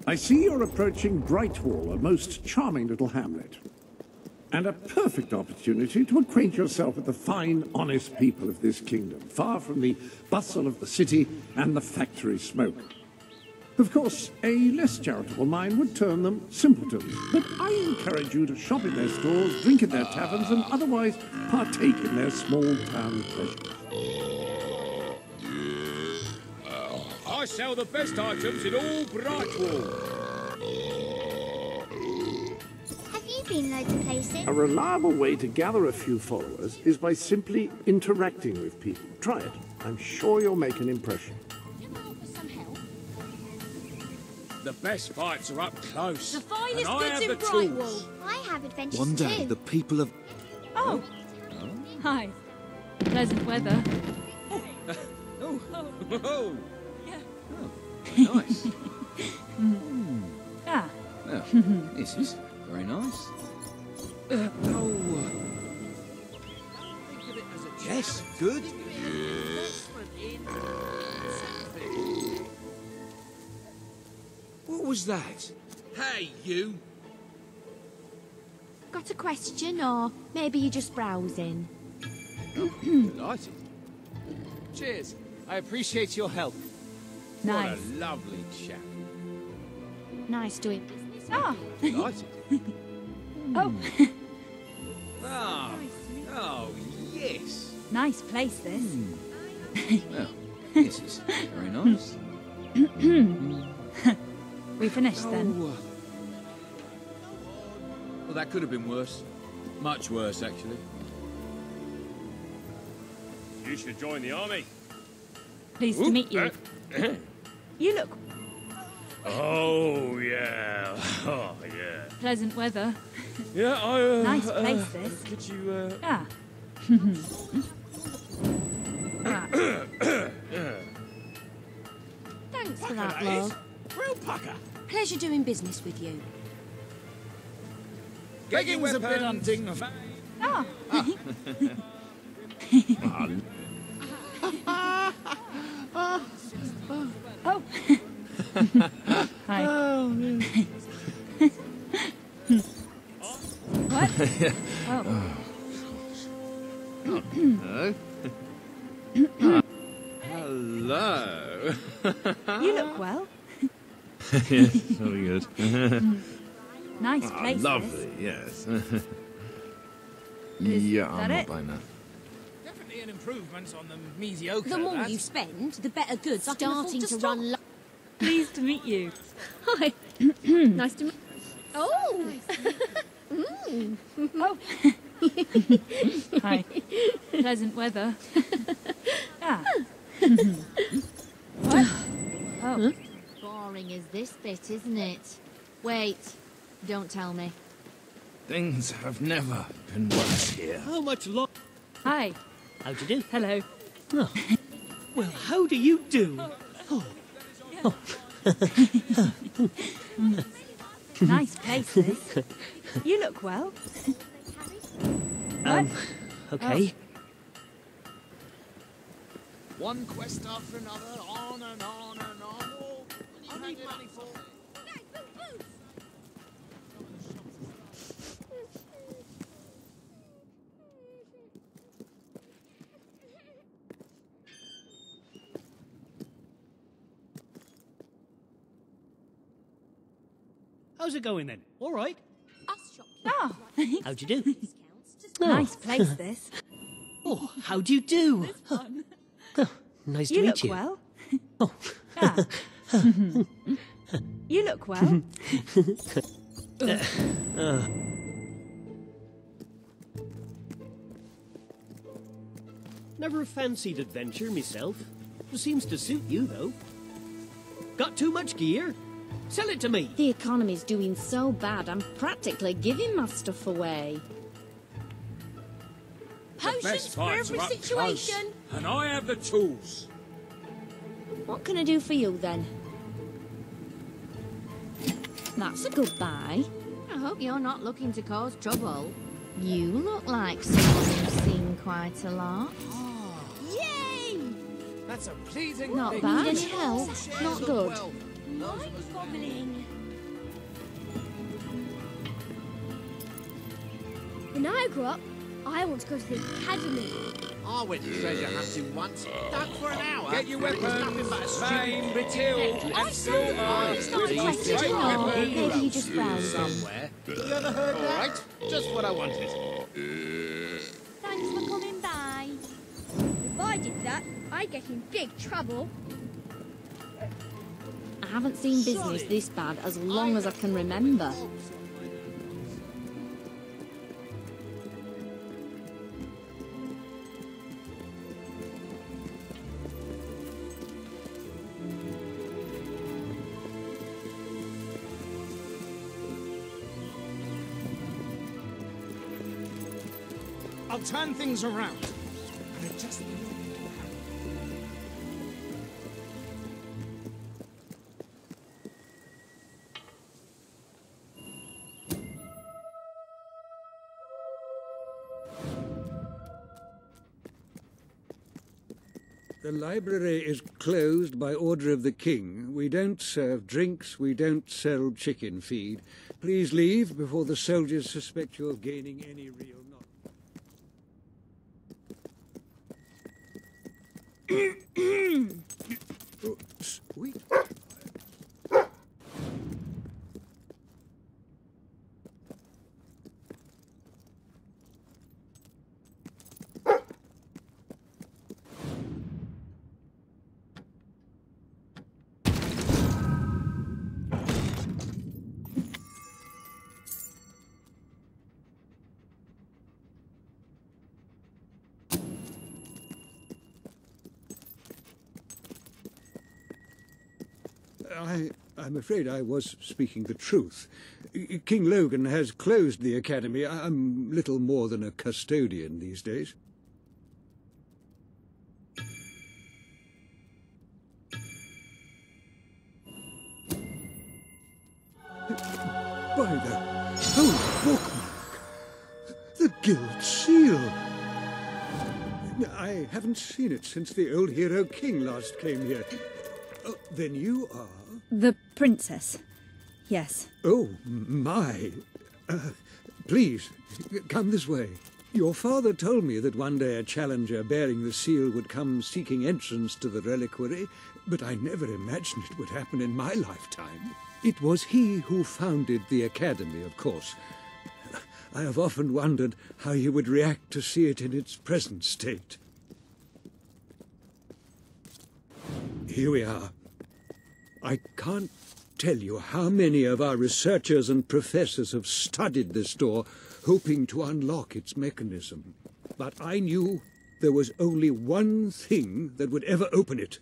I see you're approaching Brightwall, a most charming little hamlet. And a perfect opportunity to acquaint yourself with the fine, honest people of this kingdom, far from the bustle of the city and the factory smoke. Of course, a less charitable mind would term them simpletons, but I encourage you to shop in their stores, drink in their taverns, and otherwise partake in their small-town pleasures. I sell the best items in all Brightwall. Have you been loads of places? A reliable way to gather a few followers is by simply interacting with people. Try it. I'm sure you'll make an impression. The best fights are up close. The finest and I goods have in the Brightwall. tools. I have adventures One day, too. the people of... Oh. Hi. Pleasant weather. Oh. Nice. Ah. Well, this is very nice. Yes, good. What was that? Hey, you. Got a question, or maybe you're just browsing? Delighted. Cheers. I appreciate your help. Nice. What a lovely chap. Nice doing business. Ah. Delighted. Oh. Oh, yes. Nice place, this. Well, this is very nice. We finished then. Well, that could have been worse. Much worse, actually. You should join the army. Pleased to meet you. You look Oh, yeah. Oh, yeah. pleasant weather. Yeah, I... Nice place, this. Could you, Ah. Ah. Thanks for that, love. Real pucker. Pleasure doing business with you. Begging's a bit undignified. Ah. Oh. Hi. What? Oh. Hello. You look well. Yes, very good. Nice place. Lovely, yes. Is Yeah, that I'm it? not buying that. Definitely an improvement on the mediocre. The more lad. you spend, the better goods I can afford Starting to stock. run low. Pleased to meet you. Hi. Nice to meet. Oh. Oh. Hi. Pleasant weather. Ah. What? Oh. Boring as this bit, isn't it? Wait, don't tell me. Things have never been worse here. How much longer? Hi. How do you do? Hello. Oh. Well, how do you do? Oh. Nice place, this. You look well. Okay. One quest after another, on and on and on. Oh, what do you need money for? How's it going then? All right. Oh. How'd you do? Nice place, this. Oh, how do you do? Oh, nice to You meet look you. well. Oh. Ah. You look well. Never fancied adventure myself. Seems to suit you, though. Got too much gear? Sell it to me. The economy's doing so bad, I'm practically giving my stuff away. Potions for every situation. And I have the tools. What can I do for you, then? That's a good buy. I hope you're not looking to cause trouble. You look like someone who's seen quite a lot. Yay! That's a pleasing Not thing. bad. Need any help? Not good. Mind-boggling. When I grow up, I want to go to the academy. I went treasure hunting once. Dug for an hour. Get your It was weapons. nothing but a Maim, stupid kill, necklace. and I slaughter. started questioning Right, maybe you just browsed them. Somewhere. You ever heard that? All right, just what I wanted. Thanks for coming by. If I did that, I'd get in big trouble. I haven't seen business this bad as long as I can remember. I'll turn things around. I just The library is closed by order of the king. We don't serve drinks, we don't sell chicken feed. Please leave before the soldiers suspect you of gaining any real knowledge. Oh, sweet. I'm afraid I was speaking the truth. King Logan has closed the academy. I'm little more than a custodian these days. By the holy bookmark! The Guild Seal! I haven't seen it since the old hero king last came here. Oh, then you are... The princess. Yes. Oh, my. Please, come this way. Your father told me that one day a challenger bearing the seal would come seeking entrance to the reliquary, but I never imagined it would happen in my lifetime. It was he who founded the academy, of course. I have often wondered how he would react to see it in its present state. Here we are. I can't tell you how many of our researchers and professors have studied this door, hoping to unlock its mechanism. But I knew there was only one thing that would ever open it.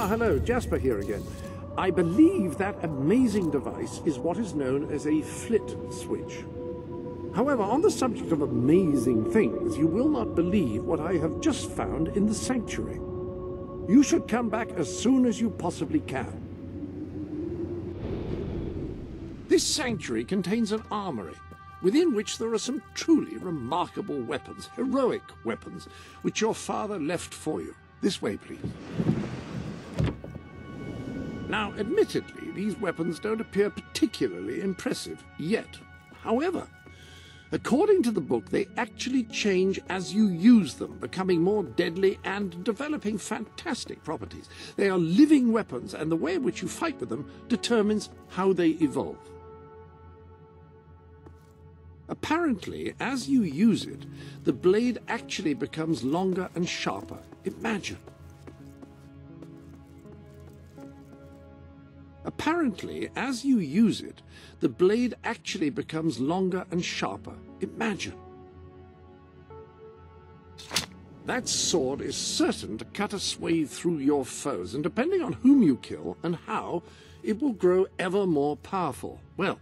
Hello, Jasper here again. I believe that amazing device is what is known as a flit switch. However, on the subject of amazing things, you will not believe what I have just found in the sanctuary. You should come back as soon as you possibly can. This sanctuary contains an armory, within which there are some truly remarkable weapons, heroic weapons, which your father left for you. This way, please. Now, admittedly, these weapons don't appear particularly impressive yet. However, according to the book, they actually change as you use them, becoming more deadly and developing fantastic properties. They are living weapons, and the way in which you fight with them determines how they evolve. Apparently, as you use it, the blade actually becomes longer and sharper. Imagine. Apparently, as you use it, the blade actually becomes longer and sharper. Imagine. That sword is certain to cut a swathe through your foes, and depending on whom you kill and how, it will grow ever more powerful. Well,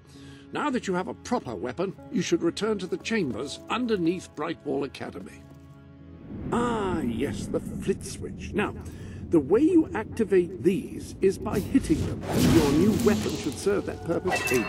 now that you have a proper weapon, you should return to the chambers underneath Brightwall Academy. Ah, yes, the flit switch. Now, the way you activate these is by hitting them. Your new weapon should serve that purpose ably.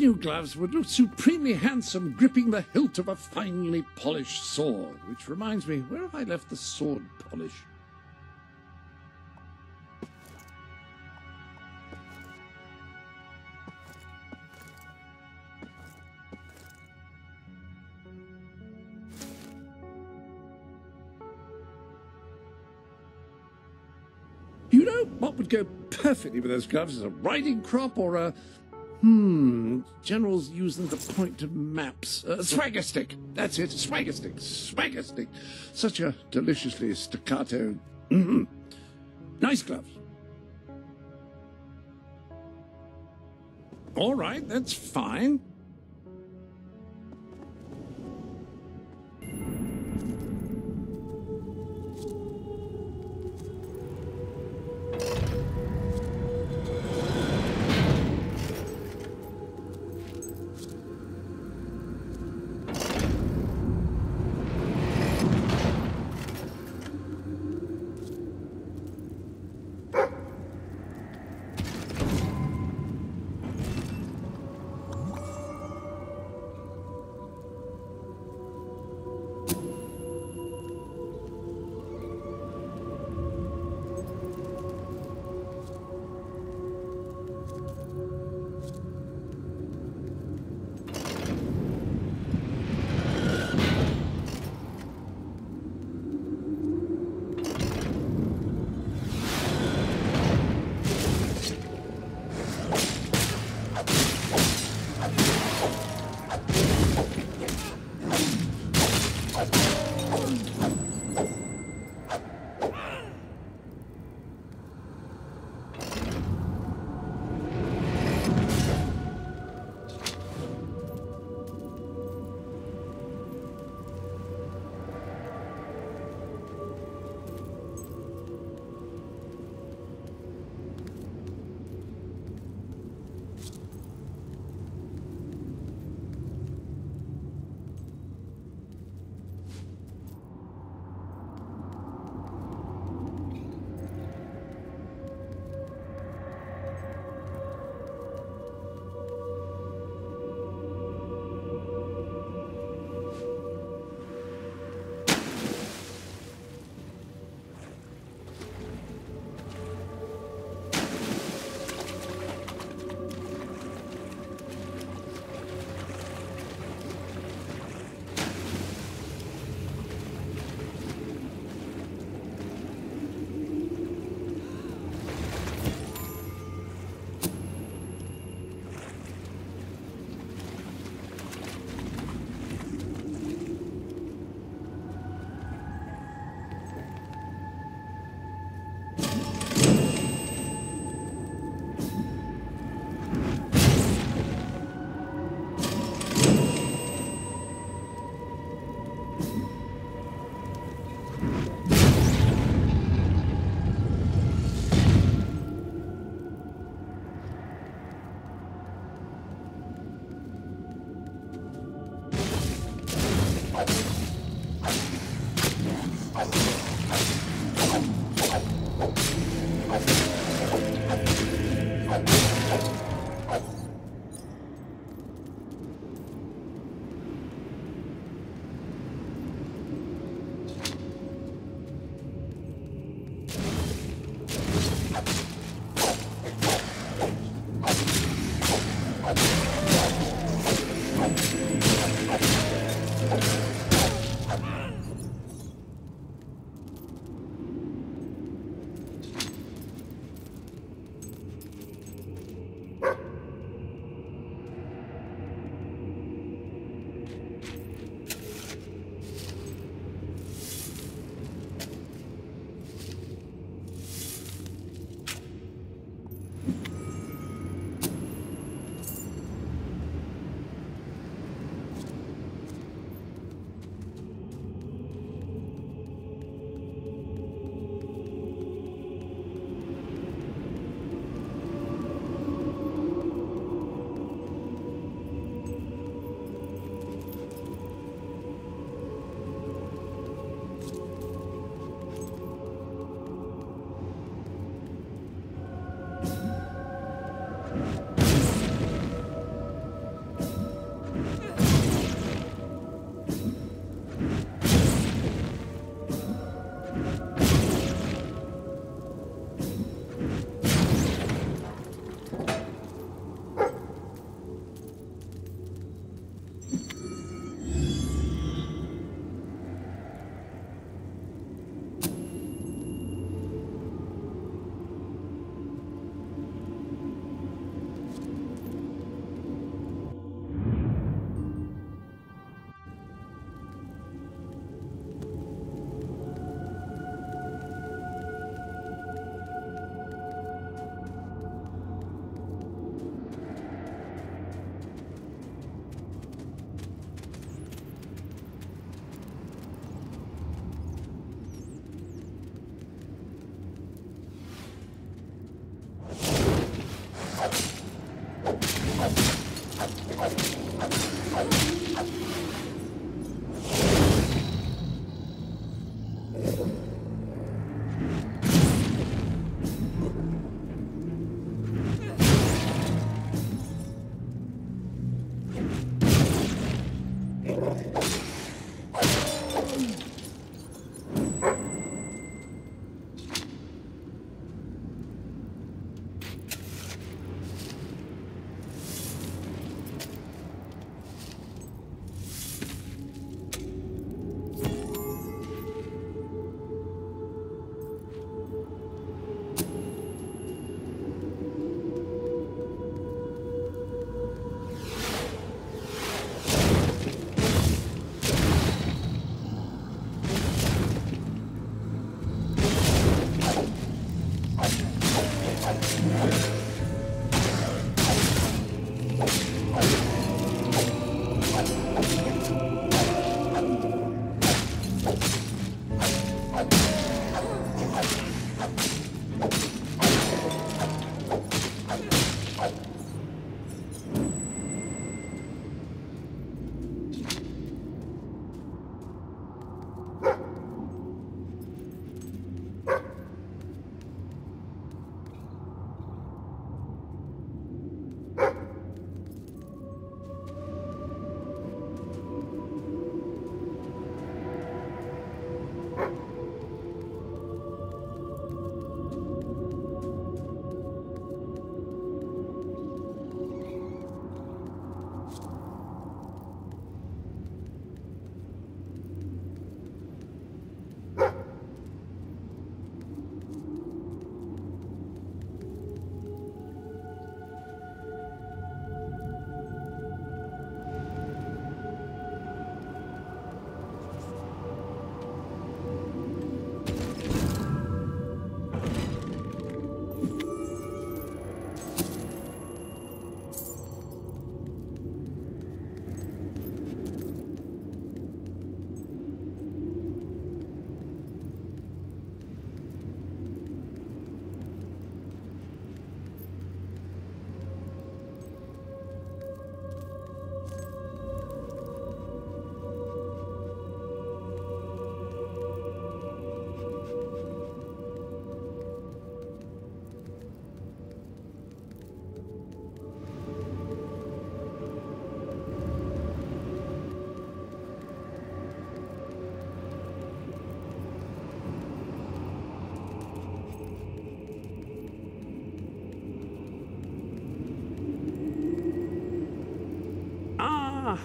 new gloves would look supremely handsome gripping the hilt of a finely polished sword. Which reminds me, where have I left the sword polish? You know what would go perfectly with those gloves is a riding crop or a... generals use them to point to maps. Swagger stick. That's it, swagger stick. Swagger stick. Such a deliciously staccato... Nice gloves. All right, that's fine.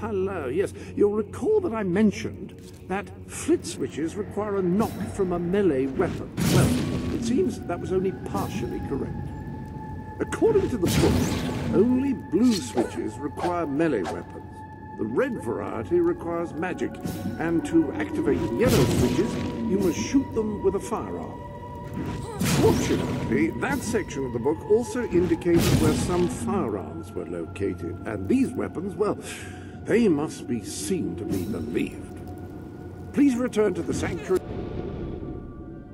hello. Yes, you'll recall that I mentioned that flit switches require a knock from a melee weapon. Well, it seems that was only partially correct. According to the book, only blue switches require melee weapons. The red variety requires magic, and to activate yellow switches, you must shoot them with a firearm. Fortunately, that section of the book also indicated where some firearms were located, and these weapons, well, they must be seen to be believed. Please return to the sanctuary.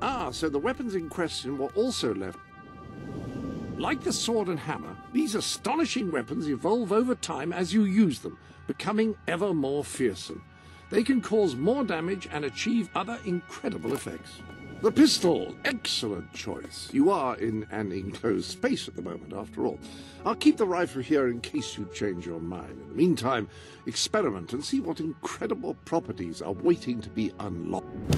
Ah, so the weapons in question were also left. Like the sword and hammer, these astonishing weapons evolve over time as you use them, becoming ever more fearsome. They can cause more damage and achieve other incredible effects. The pistol, excellent choice. You are in an enclosed space at the moment, after all. I'll keep the rifle here in case you change your mind. In the meantime, experiment and see what incredible properties are waiting to be unlocked.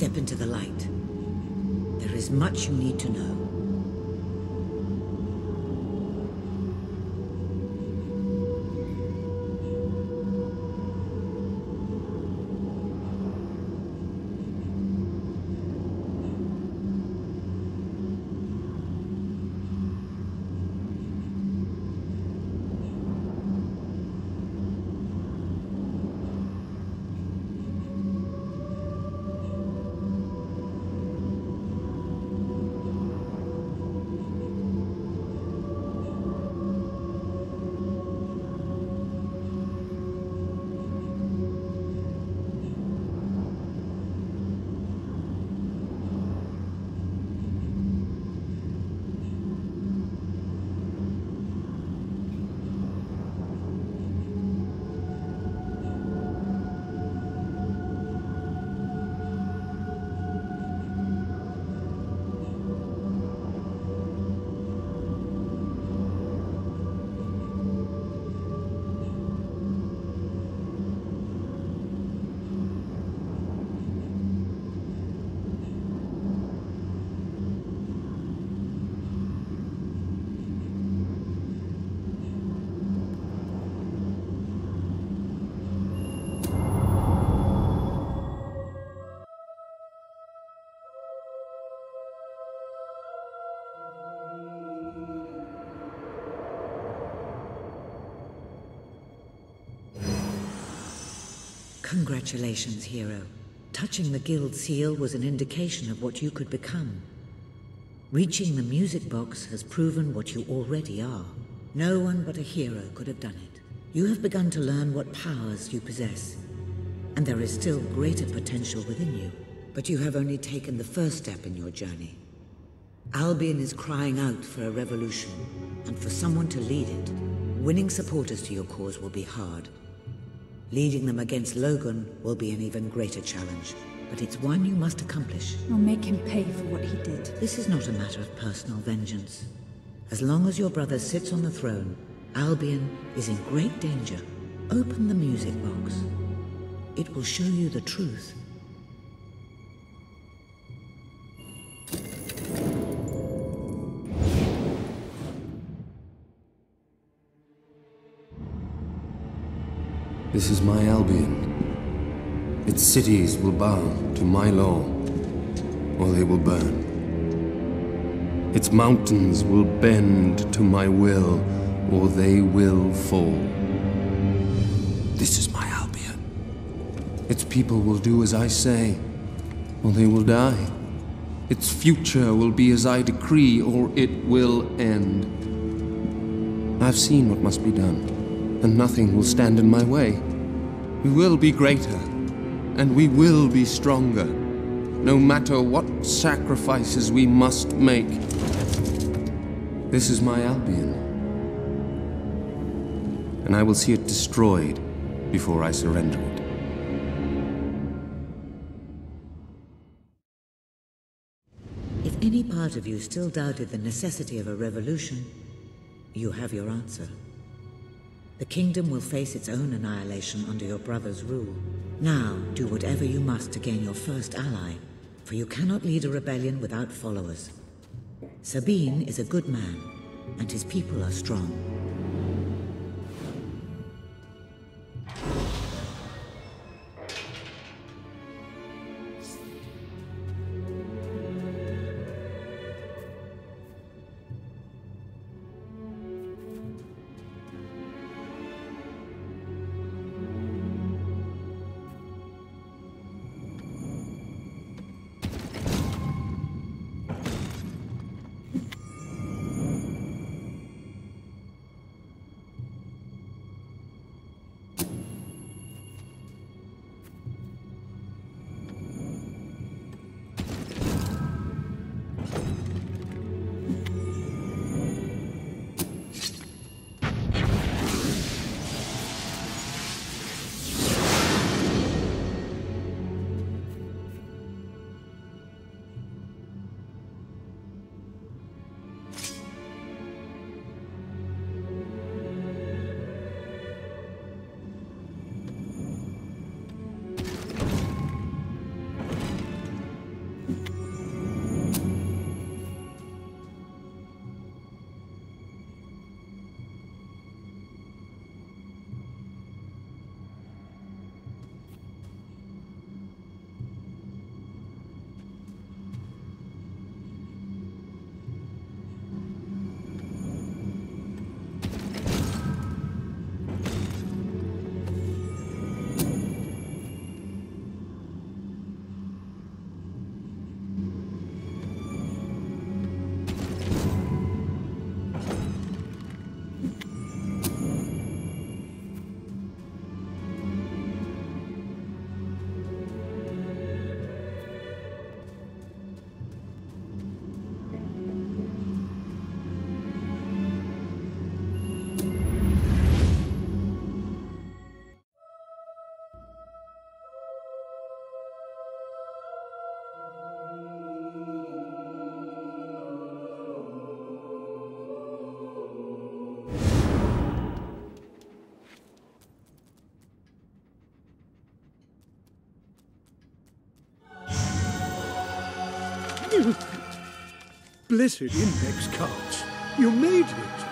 step into the light. There is much you need to know. Congratulations, hero. Touching the guild seal was an indication of what you could become. Reaching the music box has proven what you already are. No one but a hero could have done it. You have begun to learn what powers you possess, and there is still greater potential within you. But you have only taken the first step in your journey. Albion is crying out for a revolution, and for someone to lead it. Winning supporters to your cause will be hard. Leading them against Logan will be an even greater challenge, but it's one you must accomplish. I'll make him pay for what he did. This is not a matter of personal vengeance. As long as your brother sits on the throne, Albion is in great danger. Open the music box. It will show you the truth. This is my Albion. Its cities will bow to my law, or they will burn. Its mountains will bend to my will, or they will fall. This is my Albion. Its people will do as I say, or they will die. Its future will be as I decree, or it will end. I've seen what must be done, and nothing will stand in my way. We will be greater, and we will be stronger, no matter what sacrifices we must make. This is my Albion, and I will see it destroyed before I surrender it. If any part of you still doubted the necessity of a revolution, you have your answer. The kingdom will face its own annihilation under your brother's rule. Now, do whatever you must to gain your first ally, for you cannot lead a rebellion without followers. Sabine is a good man, and his people are strong. Blessed index cards. You made it.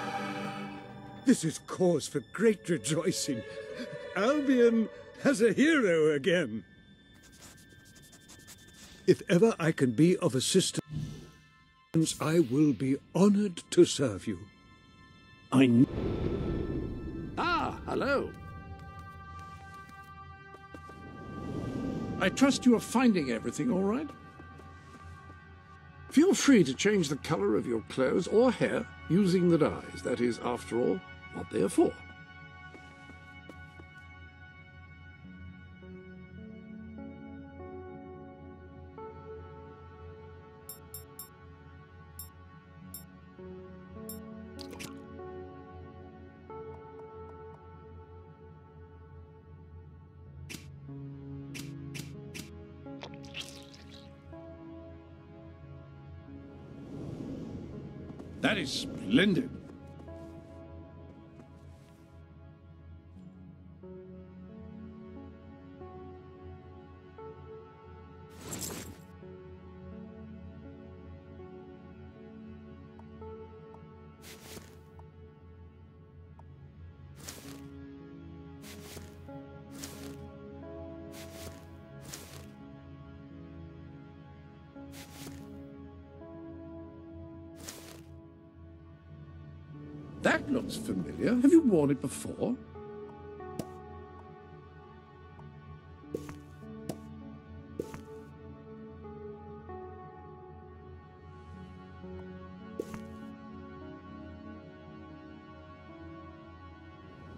This is cause for great rejoicing. Albion has a hero again. If ever I can be of assistance, I will be honored to serve you. Ah, hello. I trust you are finding everything all right? Feel free to change the color of your clothes or hair using the dyes. That is, after all, what they are for. That is splendid. That looks familiar. Have you worn it before?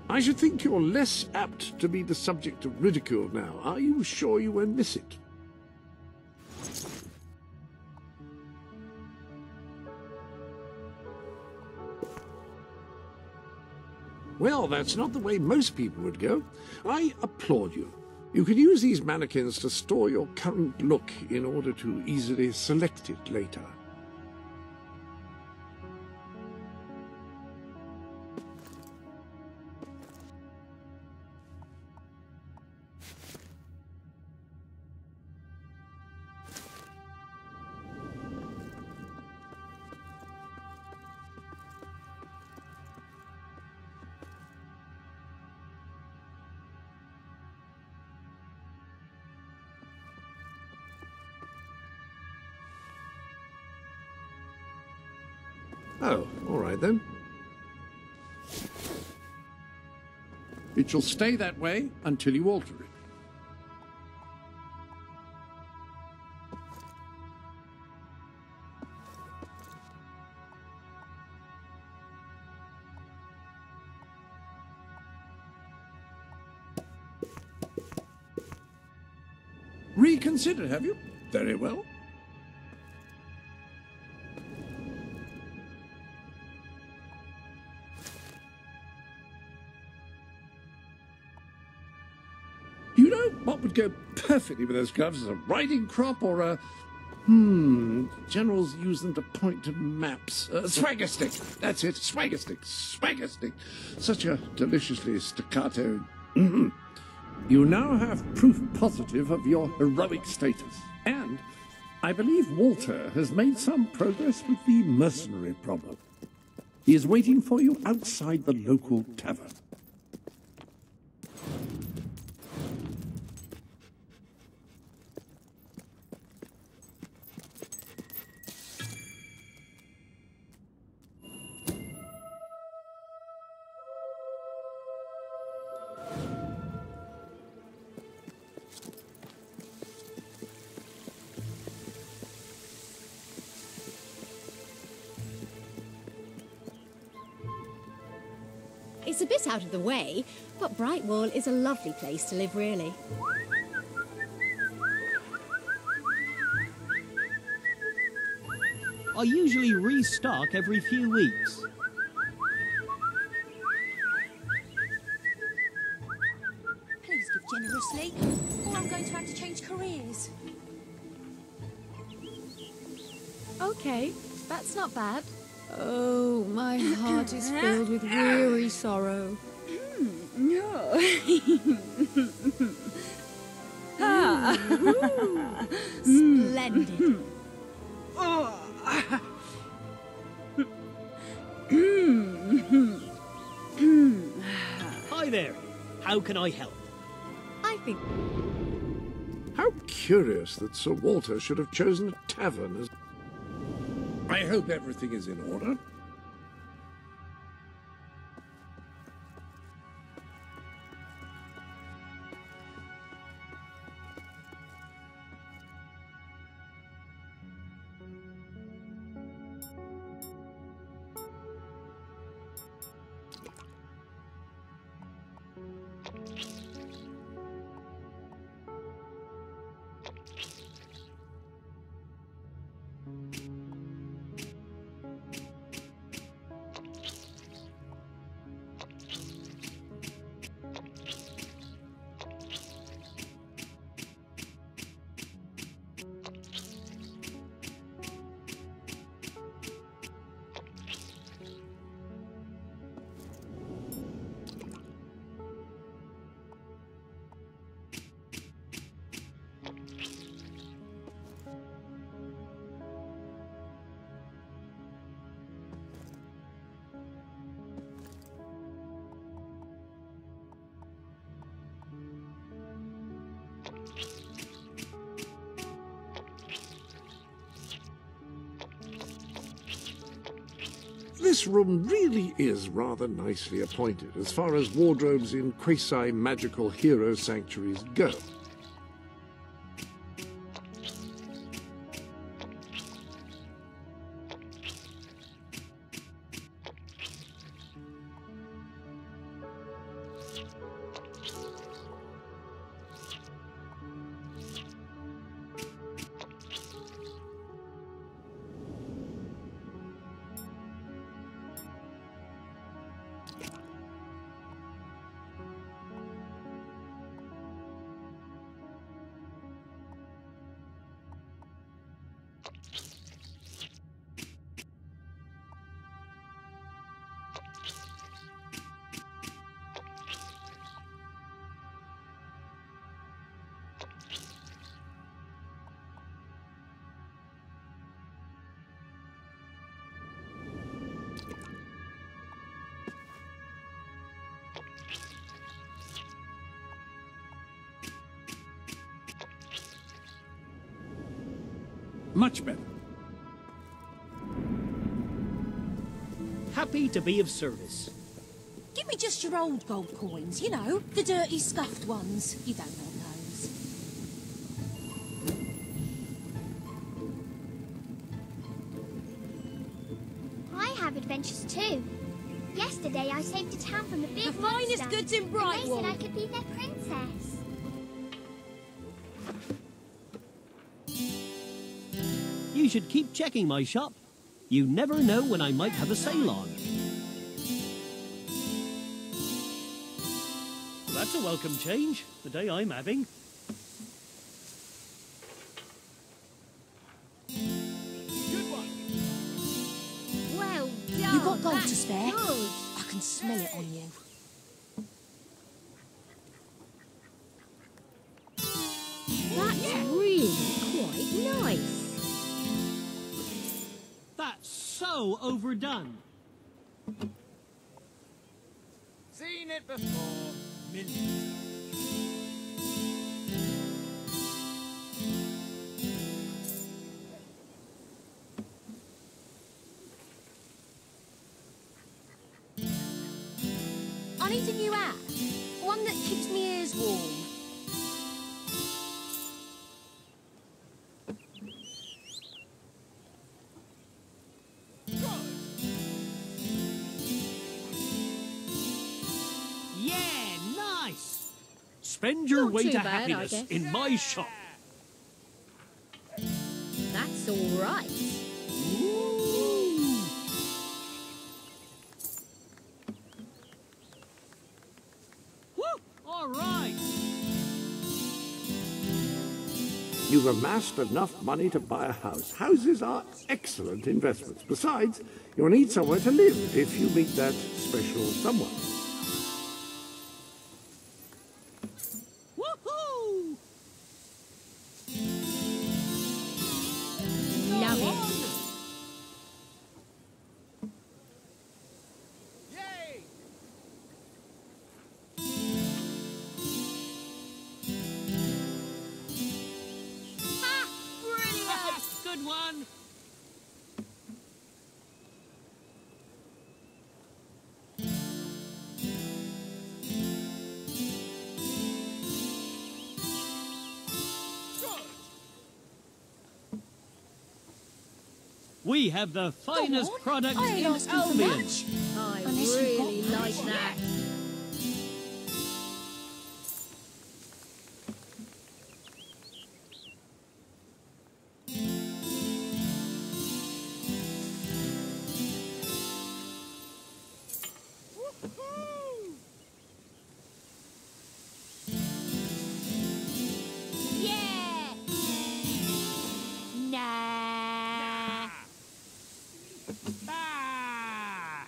I should think you're less apt to be the subject of ridicule now. Are you sure you won't miss it? Well, that's not the way most people would go. I applaud you. You can use these mannequins to store your current look in order to easily select it later. Oh, all right then. It shall stay that way until you alter it. Reconsider, have you? Very well. You know what would go perfectly with those gloves? A riding crop or a... Generals use them to point to maps. Swagger stick. That's it. Swagger stick. Swagger stick. Such a deliciously staccato... You now have proof positive of your heroic status. And I believe Walter has made some progress with the mercenary problem. He is waiting for you outside the local tavern. It's a bit out of the way, but Brightwall is a lovely place to live, really. I usually restock every few weeks. Please give generously, or I'm going to have to change careers. Okay, that's not bad. Oh, my heart is filled with weary sorrow. No. Splendid. Hi there. How can I help? I think... How curious that Sir Walter should have chosen a tavern as... I hope everything is in order. This room really is rather nicely appointed as far as wardrobes in quasi-magical hero sanctuaries go. Much better. Happy to be of service. Give me just your old gold coins, you know, the dirty, scuffed ones. You don't want those. I have adventures too. Yesterday I saved a town from a big The finest monster, goods in and they Brightwall. said I could be their princess. You should keep checking my shop. You never know when I might have a sale on. Well, that's a welcome change, the day I'm having. Well done, You got gold to that's spare? good. I can smell it on you. That's really quite nice. That's so overdone. Seen it before. Millions. I need a new hat. One that keeps me ears warm. Yeah, nice. Spend your Not way too to bad, I happiness guess. in my shop. That's all right. Woo! All right. You've amassed enough money to buy a house. Houses are excellent investments. Besides, you'll need somewhere to live if you meet that special someone. Woohoo! Love it. one! We have the finest product I ain't in asking for Albion. much. I Unless you've got really like that. Yeah! Nah. Ah!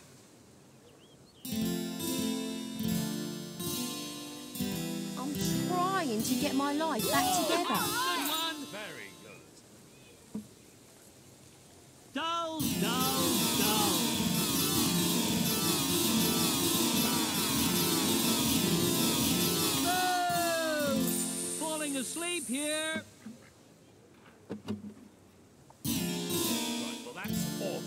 I'm trying to get my life back together. Good one. Very good. Dull, dull, dull. Oh! Falling asleep here. Right, well that's off.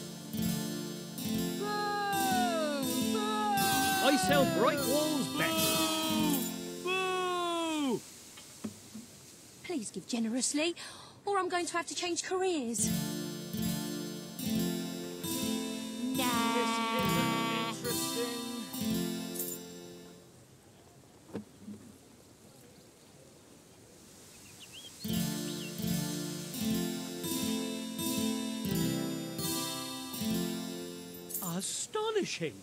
I sell bright walls best. Boo! Please give generously, or I'm going to have to change careers. Nah. Interesting. Astonishing.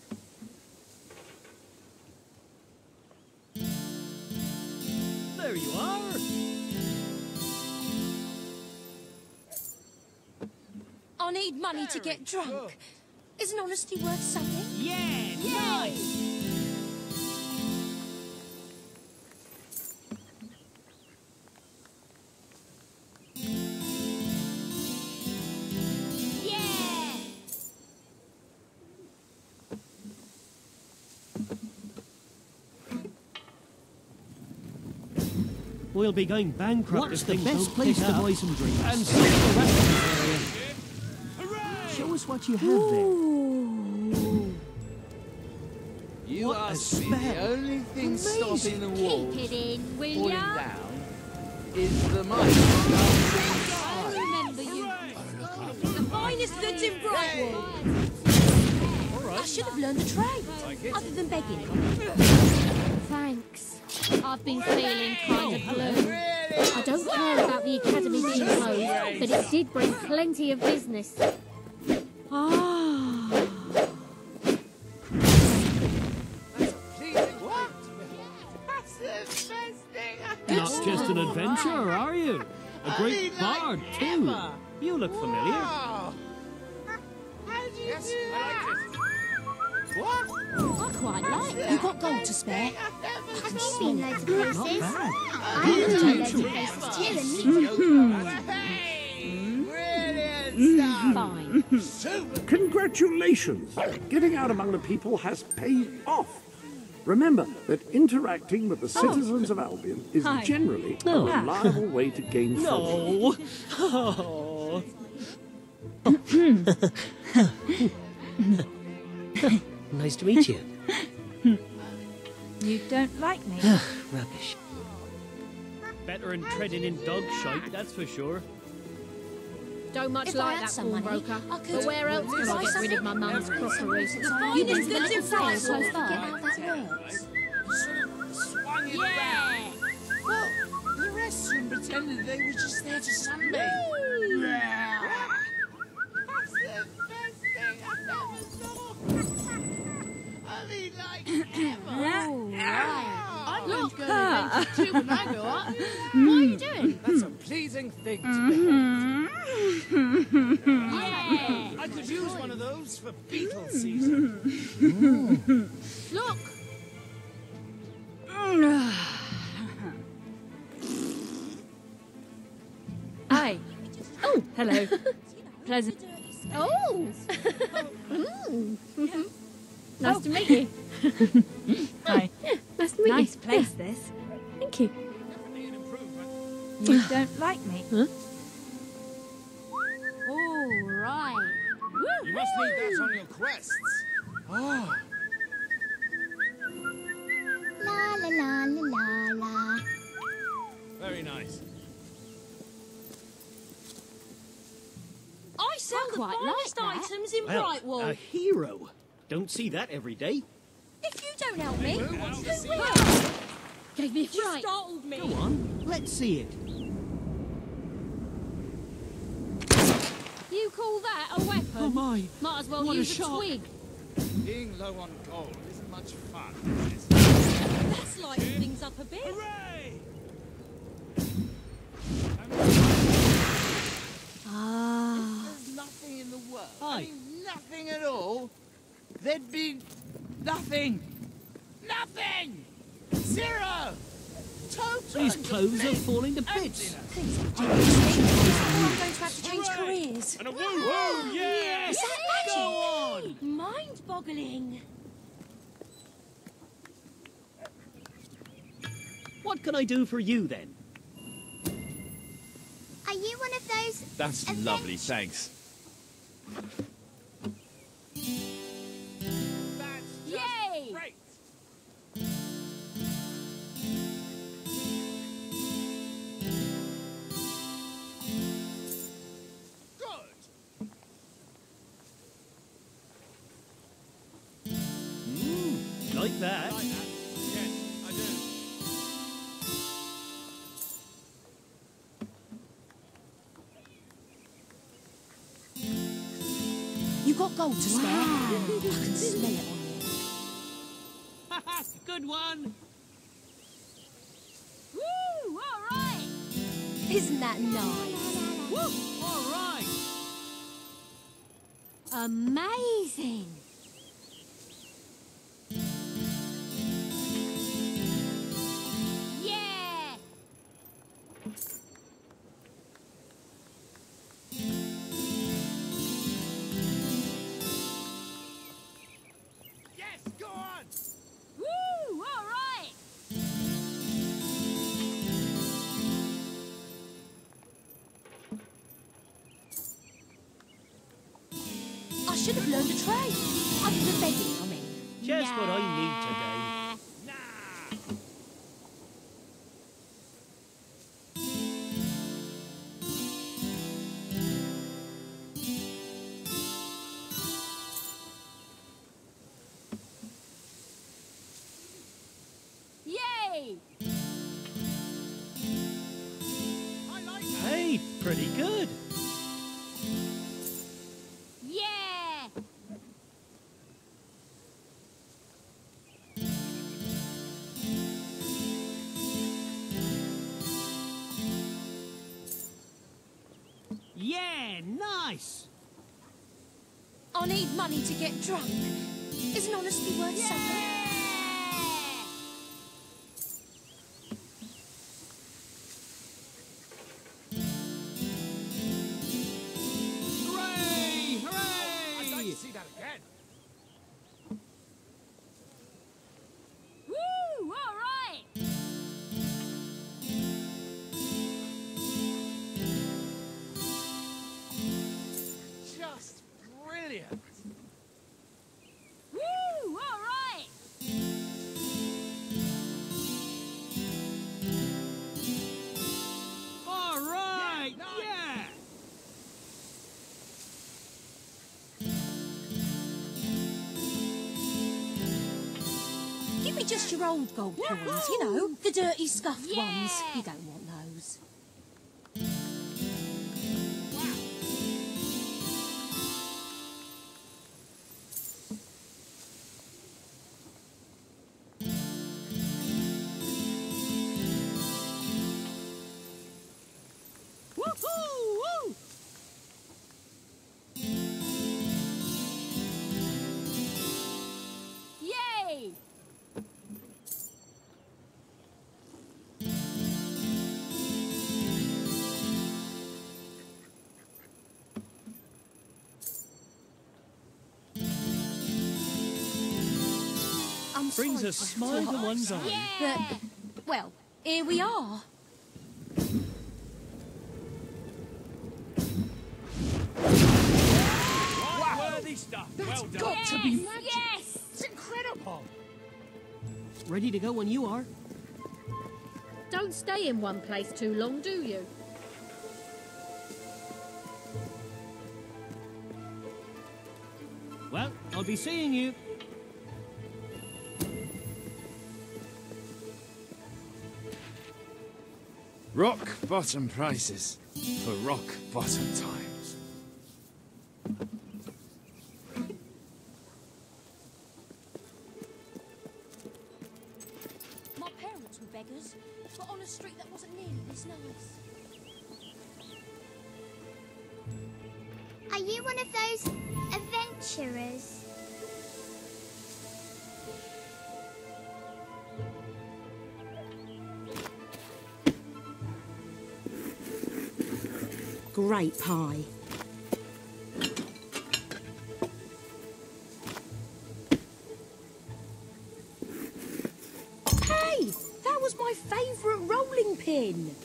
There you are. I need money to get drunk. Isn't honesty worth something? Yeah, nice. Yeah! We'll be going bankrupt What's if the things best don't place pick to up. buy some drinks? And so the rest of the area. Show us what you have there. You What are a the spell. only thing stopping the walls Keep it in, will falling ya? down is the might. I remember you. The finest that's in Brightwall. I should have learned a trade, other than begging. Thanks. I've been feeling kind of blue. I don't care about the academy being closed, but it did bring plenty of business. Ah. Not just an adventurer, are you? A great bard, too. You look familiar. How do you do that? I quite like. You got gold to spare? I can spin Loads of places. Not bad. I can take loads of places too and Fine. Congratulations! Getting out among the people has paid off. Remember that interacting with the citizens of Albion is Hi. generally a Oh. reliable way to gain friendship. No. Oh. Nice to meet you. You don't like me? Rubbish. Better than treading in dog shite, that's for sure. Don't much If I like had that some money, pawnbroker. I could- But where else Could can I I get buy rid of my mum's crockery? You need goods in Brightwall. So far. How that works. Yeah! Well, the rest of them pretended they were just there to sunbathe. That's the best thing I've ever saw. I mean, like, ever. I'm going to go to adventure too when I grow up. What are you doing? That's a pleasing thing to Yeah! I could use one of those for beetle season. Look! Hi. Oh, hello. Pleasant. Oh! Nice to meet you. Hi. Nice to meet Nice you. place, this. Thank you. You don't like me? Huh? need that on your quests. Oh. La la la la la la. Very nice. I sell the quite finest like that. items in Well, Brightwall. a hero. Don't see that every day. If you don't help me, who will? Gave me a You fright. startled me. Go on, let's see it. You call that a weapon? Oh my! Might as well What a use a shock. twig. Being low on gold isn't much fun. That's lighting things up a bit. Hooray! Ah. There's nothing in the world. Hi. I mean, nothing at all. There'd be nothing. Nothing! Zero! Total! These clothes are falling to bits. Things are changing. I'm going to have to change careers. And a woo! Woo! Is that magic? Go on! Mind-boggling. What can I do for you then? Are you one of those? That's lovely, thanks. Yay! Great! Good! Like that? Yes, I do. You got gold to spare? I can smell it on you. Good one! Woo! All right! Isn't that nice? Woo! All right! Amazing. Yeah. Yes, go on! Woo! All right! I should have learned a trade. Other than begging, I mean. Just what I need today. Yay! I like that. Hey, pretty good. Yeah. Yeah, nice. I need money to get drunk. Isn't honesty worth something? Hooray! I'd like Hooray! to see that again. Woo! All right! Just brilliant. Woo! All right! All right! nice. Yeah! Give me just your old gold coins, you know, the dirty, scuffed ones. You don't want those. Woo-hoo! Woo! Yay! I'm Brings sorry a to smile to have one's eye. But, well, here we are. Right worthy stuff. It's got to be magic. Yes! It's incredible. Ready to go when you are. Don't stay in one place too long, do you? Well, I'll be seeing you. Rock bottom prices for rock bottom times. My parents were beggars, but on a street that wasn't nearly this nice. Are you one of those adventurers? Great pie. Hey! That was my favourite rolling pin!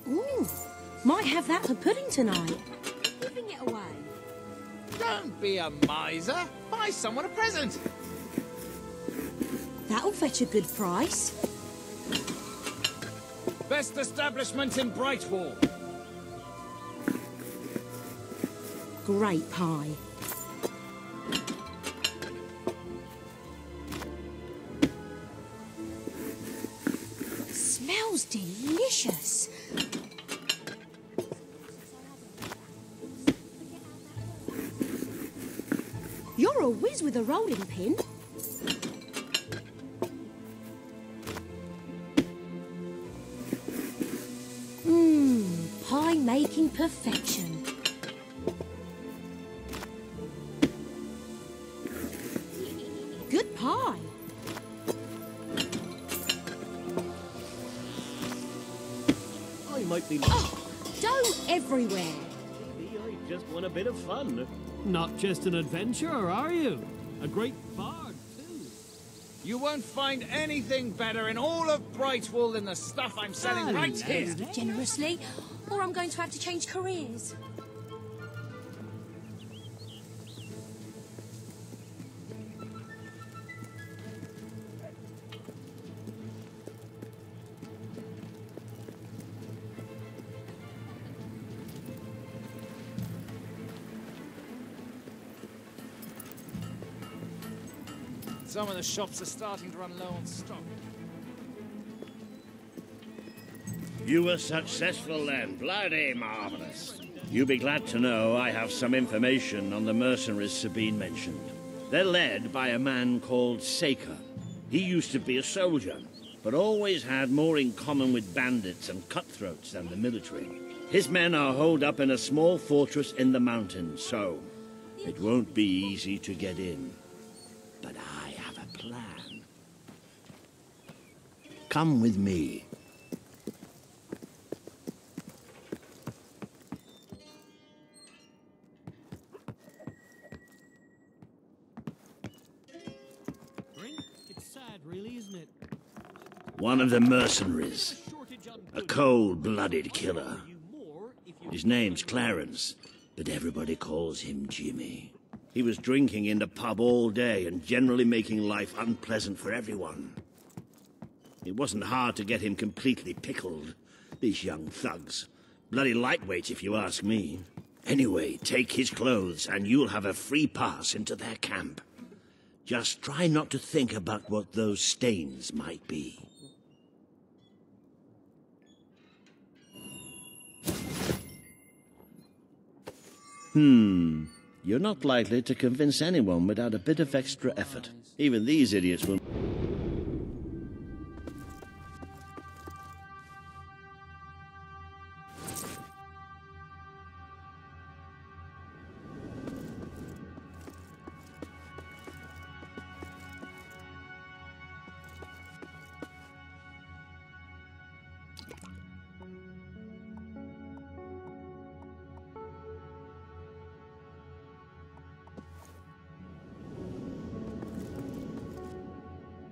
Ooh, might have that for pudding tonight. Giving it away. Don't be a miser. Buy someone a present. That'll fetch a good price. Best establishment in Brightwall. Great pie. Smells delicious. You're a whiz with a rolling pin. Pie making perfection. Good pie. I might be... Oh, dough everywhere. Maybe I just want a bit of fun. Not just an adventurer, are you? A great bard, too. You won't find anything better in all of Brightwall than the stuff I'm selling right here. Generously, or I'm going to have to change careers. Some of the shops are starting to run low on stock. You were successful then. Bloody marvelous. You'll be glad to know I have some information on the mercenaries Sabine mentioned. They're led by a man called Saker. He used to be a soldier, but always had more in common with bandits and cutthroats than the military. His men are holed up in a small fortress in the mountains, so it won't be easy to get in. But I have a plan. Come with me. It's sad, really, isn't it? One of the mercenaries. A cold-blooded killer. His name's Clarence, but everybody calls him Jimmy. He was drinking in the pub all day and generally making life unpleasant for everyone. It wasn't hard to get him completely pickled. These young thugs. Bloody lightweights, if you ask me. Anyway, take his clothes and you'll have a free pass into their camp. Just try not to think about what those stains might be. You're not likely to convince anyone without a bit of extra effort. Even these idiots will...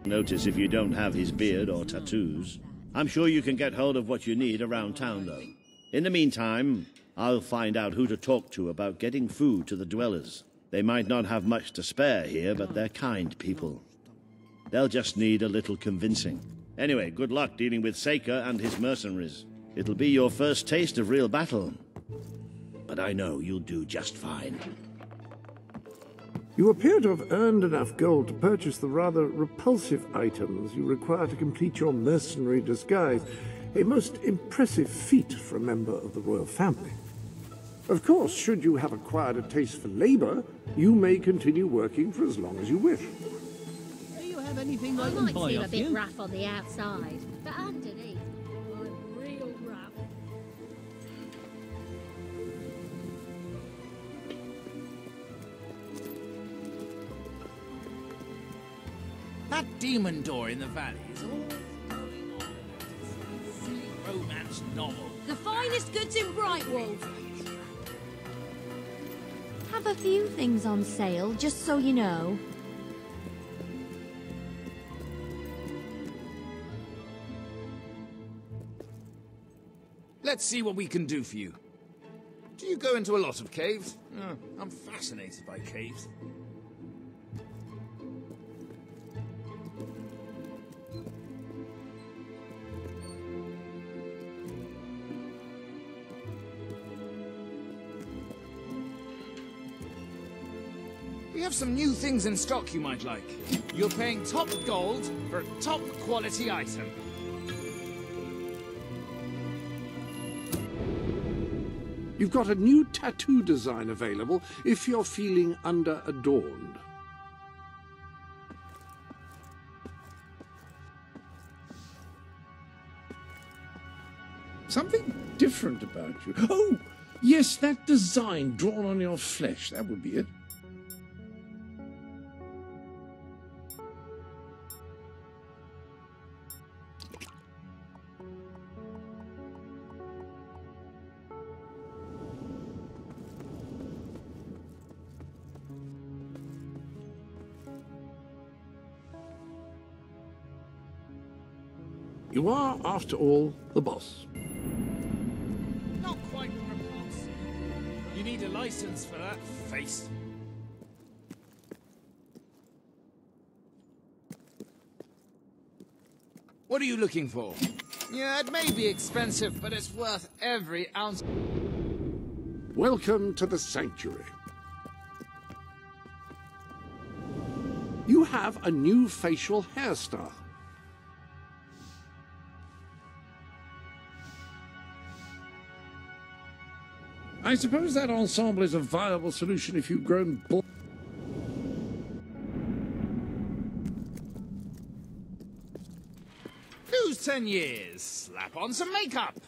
Notice if you don't have his beard or tattoos. I'm sure you can get hold of what you need around town, though. In the meantime, I'll find out who to talk to about getting food to the dwellers. They might not have much to spare here, but they're kind people. They'll just need a little convincing. Anyway, good luck dealing with Saker and his mercenaries. It'll be your first taste of real battle. But I know you'll do just fine. You appear to have earned enough gold to purchase the rather repulsive items you require to complete your mercenary disguise. A most impressive feat for a member of the royal family. Of course, should you have acquired a taste for labor, you may continue working for as long as you wish. Do you have anything I I can might buy seem a off bit you? rough on the outside, but underneath, I'm real rough. That demon door in the valley is all going on. Silly romance novel. The finest goods in Brightwall. Have a few things on sale, just so you know. Let's see what we can do for you. Do you go into a lot of caves? Oh, I'm fascinated by caves. We have some new things in stock you might like. You're paying top gold for a top quality item. You've got a new tattoo design available if you're feeling under-adorned. Something different about you. Oh, yes, that design drawn on your flesh. That would be it. You are, after all, the boss. Not quite repulsive. You need a license for that face. What are you looking for? Yeah, it may be expensive, but it's worth every ounce. Welcome to the sanctuary. You have a new facial hairstyle. I suppose that ensemble is a viable solution if you've grown bald. Lose 10 years. Slap on some makeup.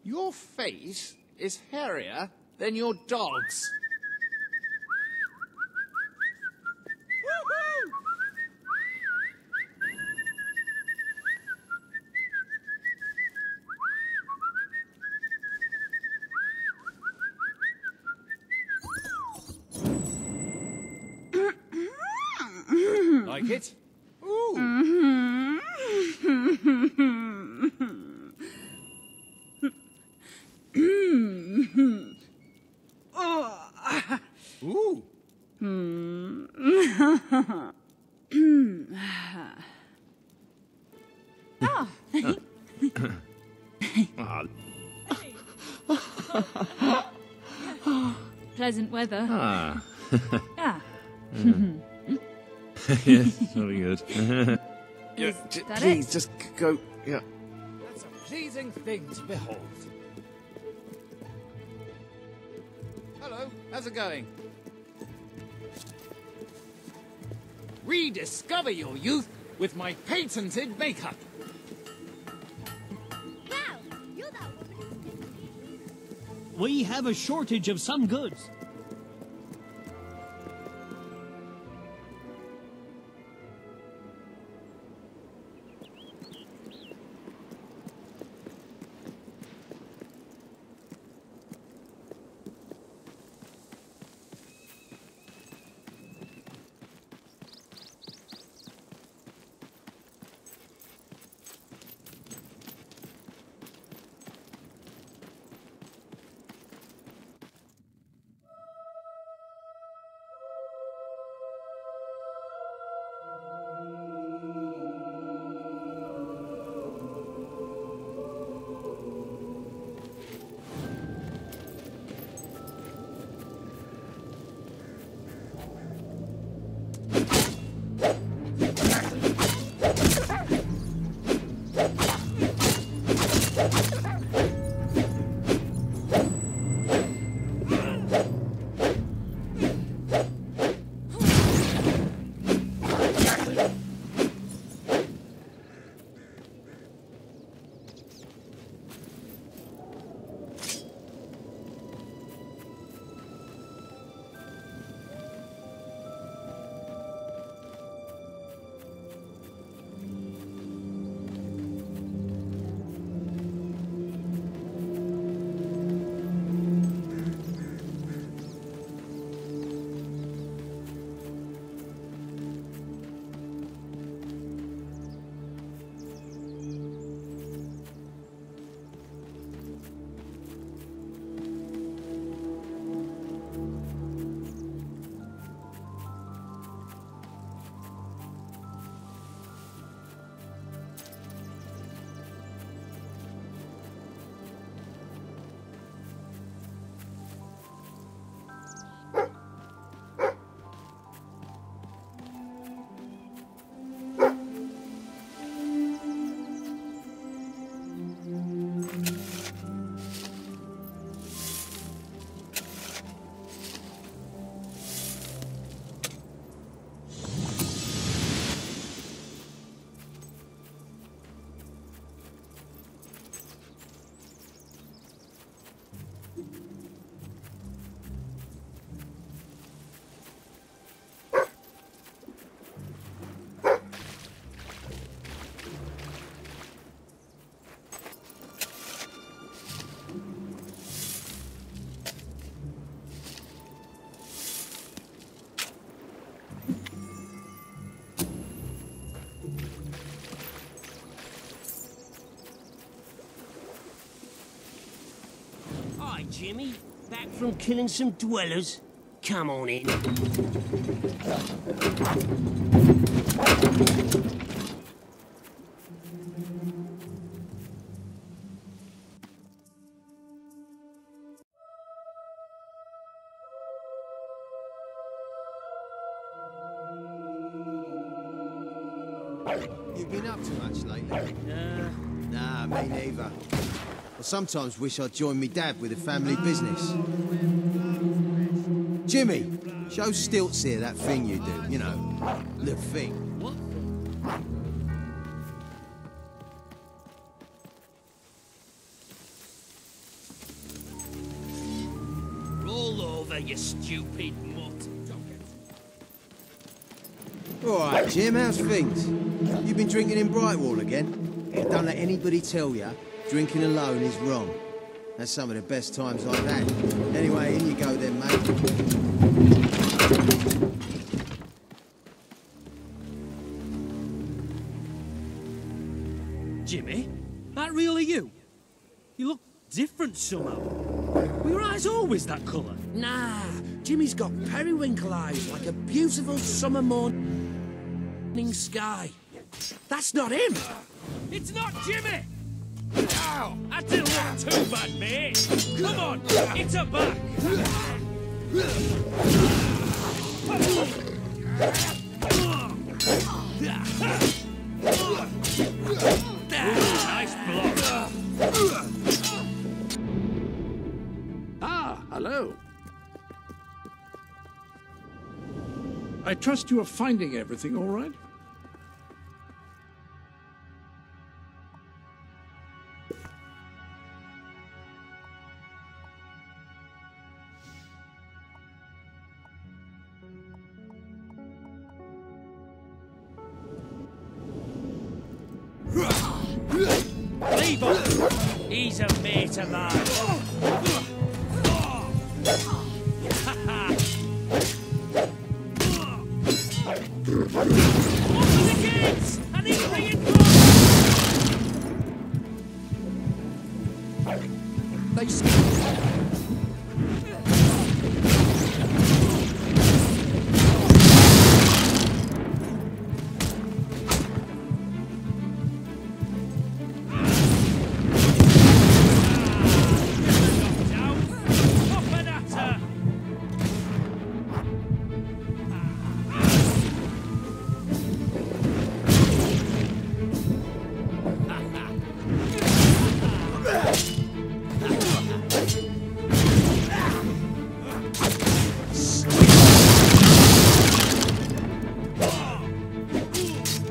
Your face is hairier than your dog's. Like it? Ooh. Ooh. Pleasant weather. Ah. Ah. Yes, very good. Yeah, that please, it? just go. Yeah. That's a pleasing thing to behold. Hello, how's it going? Rediscover your youth with my patented makeup. Wow, you're that woman. We have a shortage of some goods. Jimmy? Back from killing some dwellers? Come on in. You been up to much lately? Nah, me neither. I sometimes wish I'd joined me dad with a family business. Jimmy, show Stilts here that thing you do, you know, the thing. What? Roll over, you stupid mutt. All right, Jim, how's things? You been drinking in Brightwall again? And don't let anybody tell you drinking alone is wrong. That's some of the best times I've had. Anyway, in you go then, mate. Jimmy, that really you? You look different somehow. Were your eyes always that colour? Nah, Jimmy's got periwinkle eyes like a beautiful summer morning sky. That's not him. It's not Jimmy! Ow! That didn't look too bad, mate. Come on, it's a back. Nice block. Ah, hello. I trust you are finding everything all right? Fable! He's a mate of mine. Open the gates! I need reinforcements!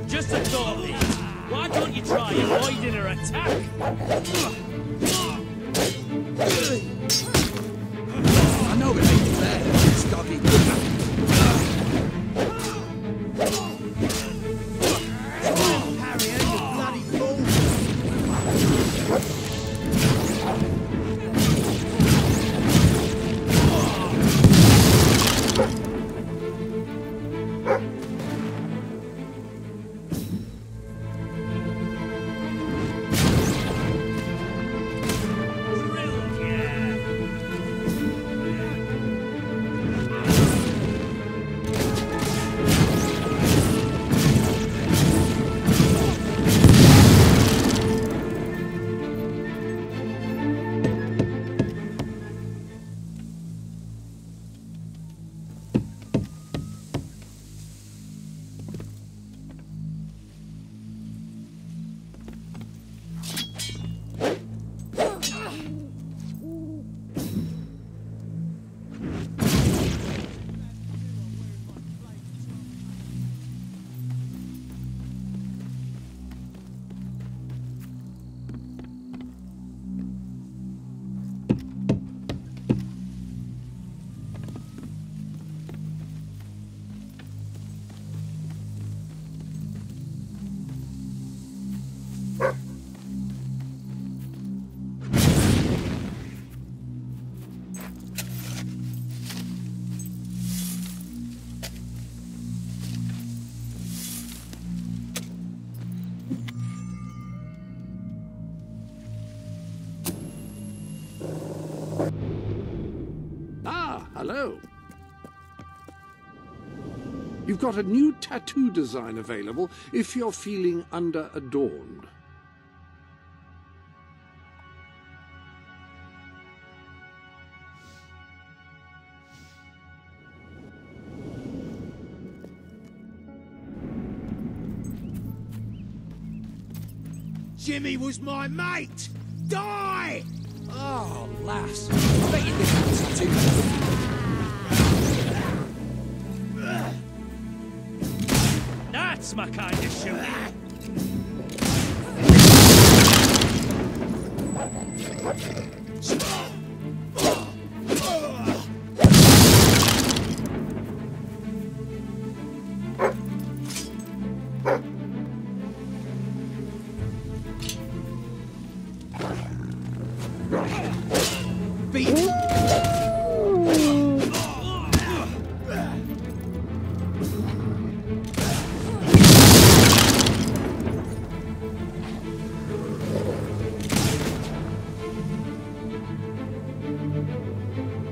Just a thought, Lee. Why don't you try avoiding her attack? I know it ain't fair, Stoggy. Harriet, you bloody fool! Hello. You've got a new tattoo design available if you're feeling under-adorned. Jimmy was my mate! Die! Oh, lass. I bet you think that's too. That's my kind of shooting.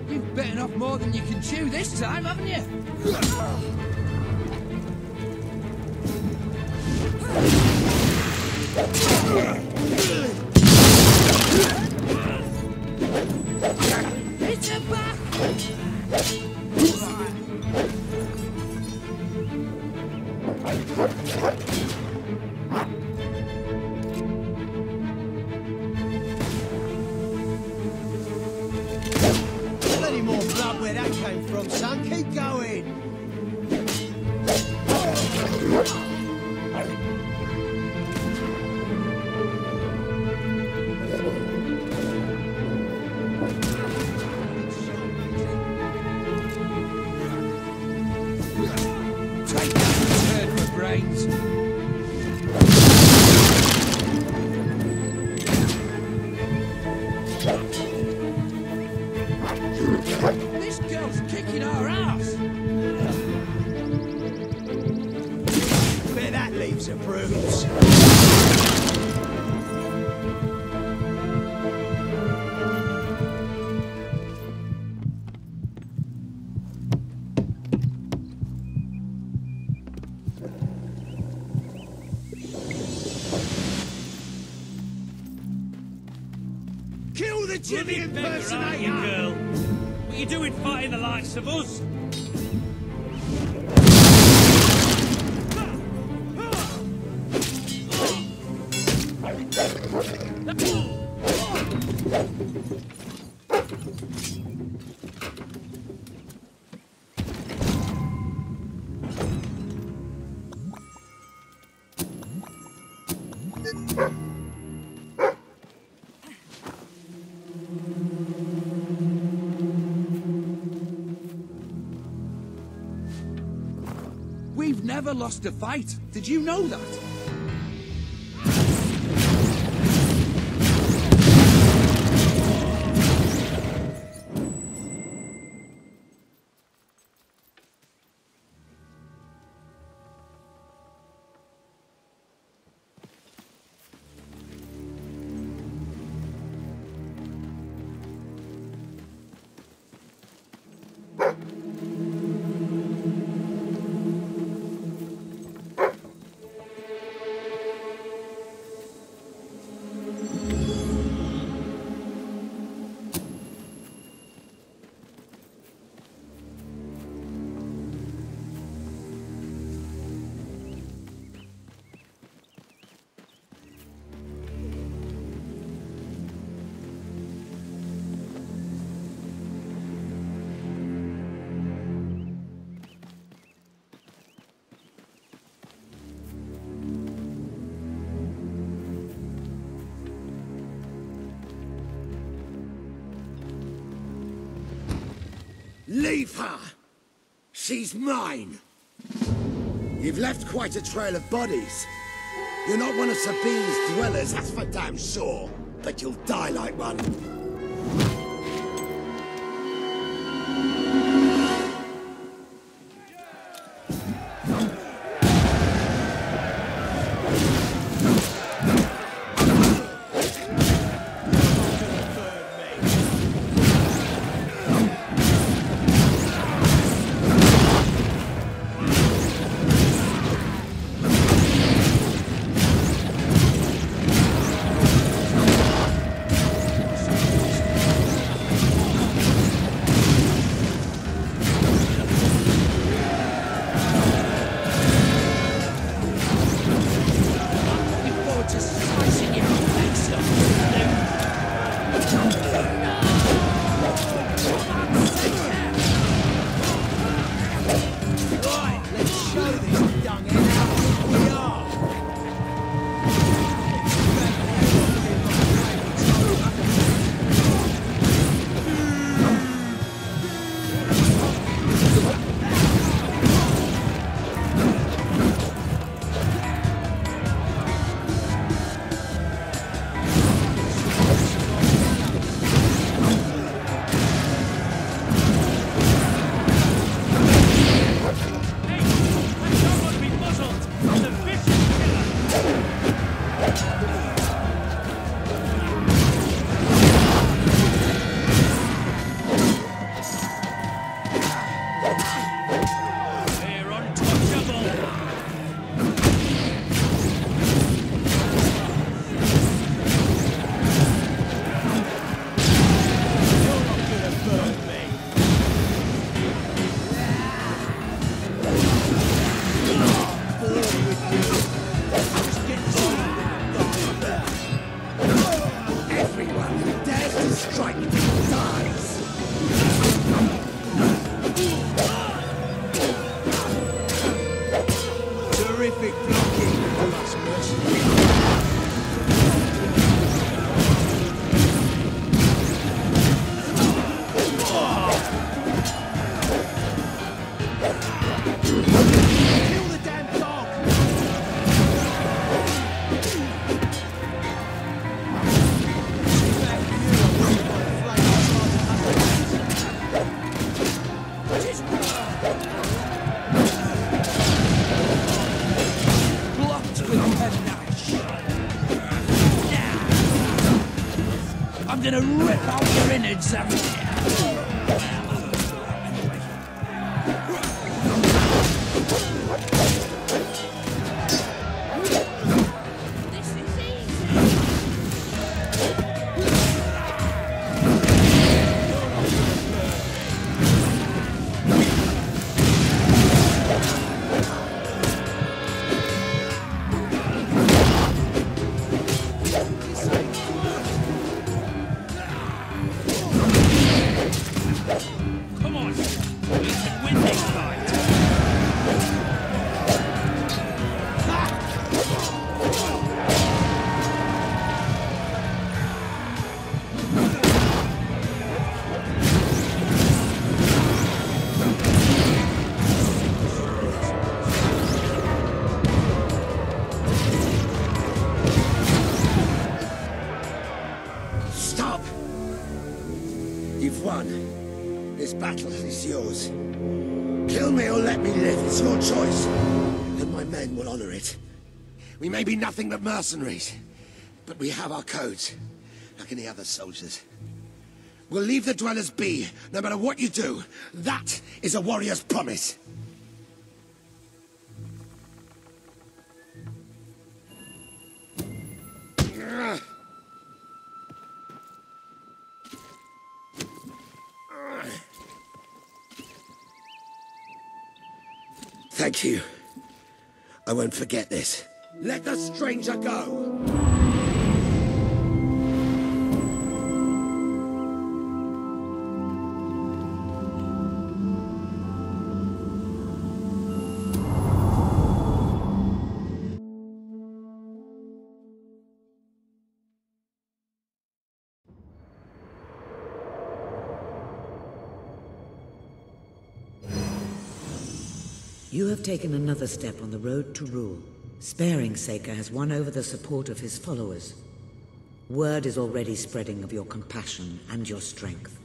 You've bitten off more than you can chew this time, haven't you? It's a back! Plenty more blood where that came from, son. Keep going. Take that turn for brains. This girl's kicking our ass. Bet that leaves a bruise. Kill the Jimmy impersonator! girl. What you doing fighting the likes of us? We've never lost a fight. Did you know that? Leave her! She's mine! You've left quite a trail of bodies. You're not one of Sabine's dwellers, that's for damn sure. But you'll die like one. gonna rip out your innards and... Stop! You've won. This battle is yours. Kill me or let me live. It's your choice. And my men will honor it. We may be nothing but mercenaries, but we have our codes, like any other soldiers. We'll leave the dwellers be, no matter what you do. That is a warrior's promise. Thank you. I won't forget this. Let the stranger go! You have taken another step on the road to rule. Sparing Saker has won over the support of his followers. Word is already spreading of your compassion and your strength.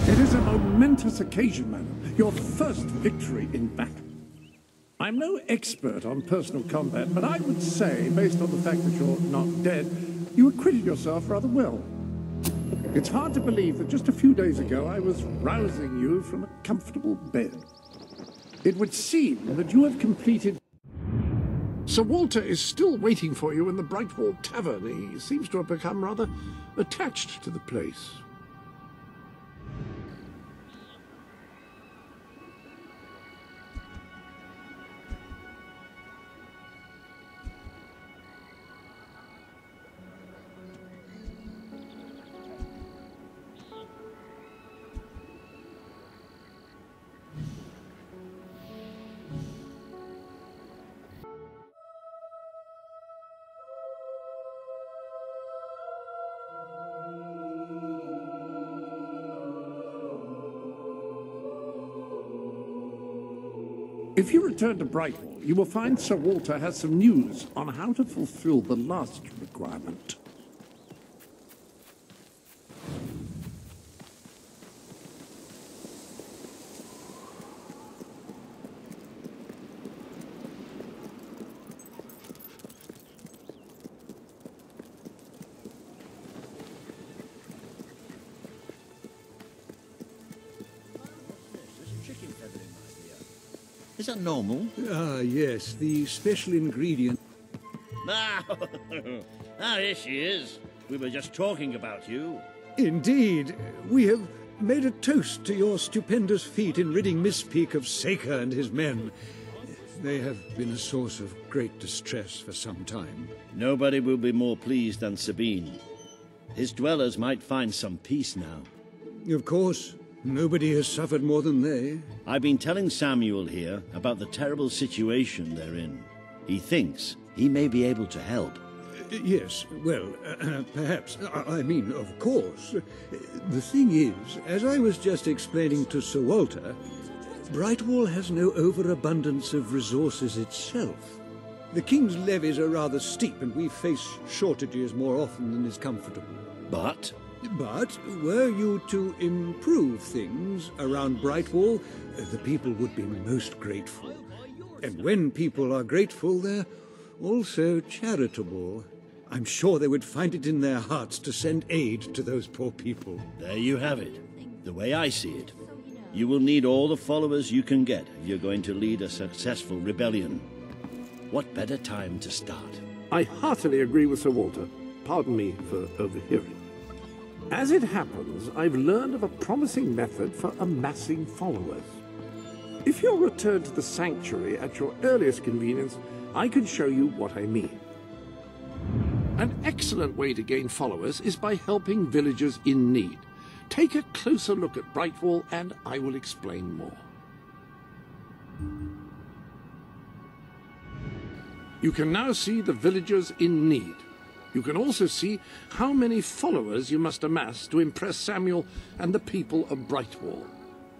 It is a momentous occasion, madam. Your first victory in battle. I'm no expert on personal combat, but I would say, based on the fact that you're not dead, you acquitted yourself rather well. It's hard to believe that just a few days ago I was rousing you from a comfortable bed. It would seem that you have completed... Sir Walter is still waiting for you in the Brightwall Tavern. He seems to have become rather attached to the place. If you return to Brightwall, you will find Sir Walter has some news on how to fulfill the last requirement. Is that normal? Ah, yes, the special ingredient. Ah, here she is. We were just talking about you. Indeed, we have made a toast to your stupendous feat in ridding Mistpeak of Saker and his men. They have been a source of great distress for some time. Nobody will be more pleased than Sabine. His dwellers might find some peace now. Of course. Nobody has suffered more than they. I've been telling Samuel here about the terrible situation they're in. He thinks he may be able to help. Yes, well, perhaps. I mean, of course. The thing is, as I was just explaining to Sir Walter, Brightwall has no overabundance of resources itself. The King's levies are rather steep, and we face shortages more often than is comfortable. But were you to improve things around Brightwall, the people would be most grateful. And when people are grateful, they're also charitable. I'm sure they would find it in their hearts to send aid to those poor people. There you have it. The way I see it, you will need all the followers you can get if you're going to lead a successful rebellion. What better time to start? I heartily agree with Sir Walter. Pardon me for overhearing. As it happens, I've learned of a promising method for amassing followers. If you'll return to the sanctuary at your earliest convenience, I can show you what I mean. An excellent way to gain followers is by helping villagers in need. Take a closer look at Brightwall and I will explain more. You can now see the villagers in need. You can also see how many followers you must amass to impress Samuel and the people of Brightwall.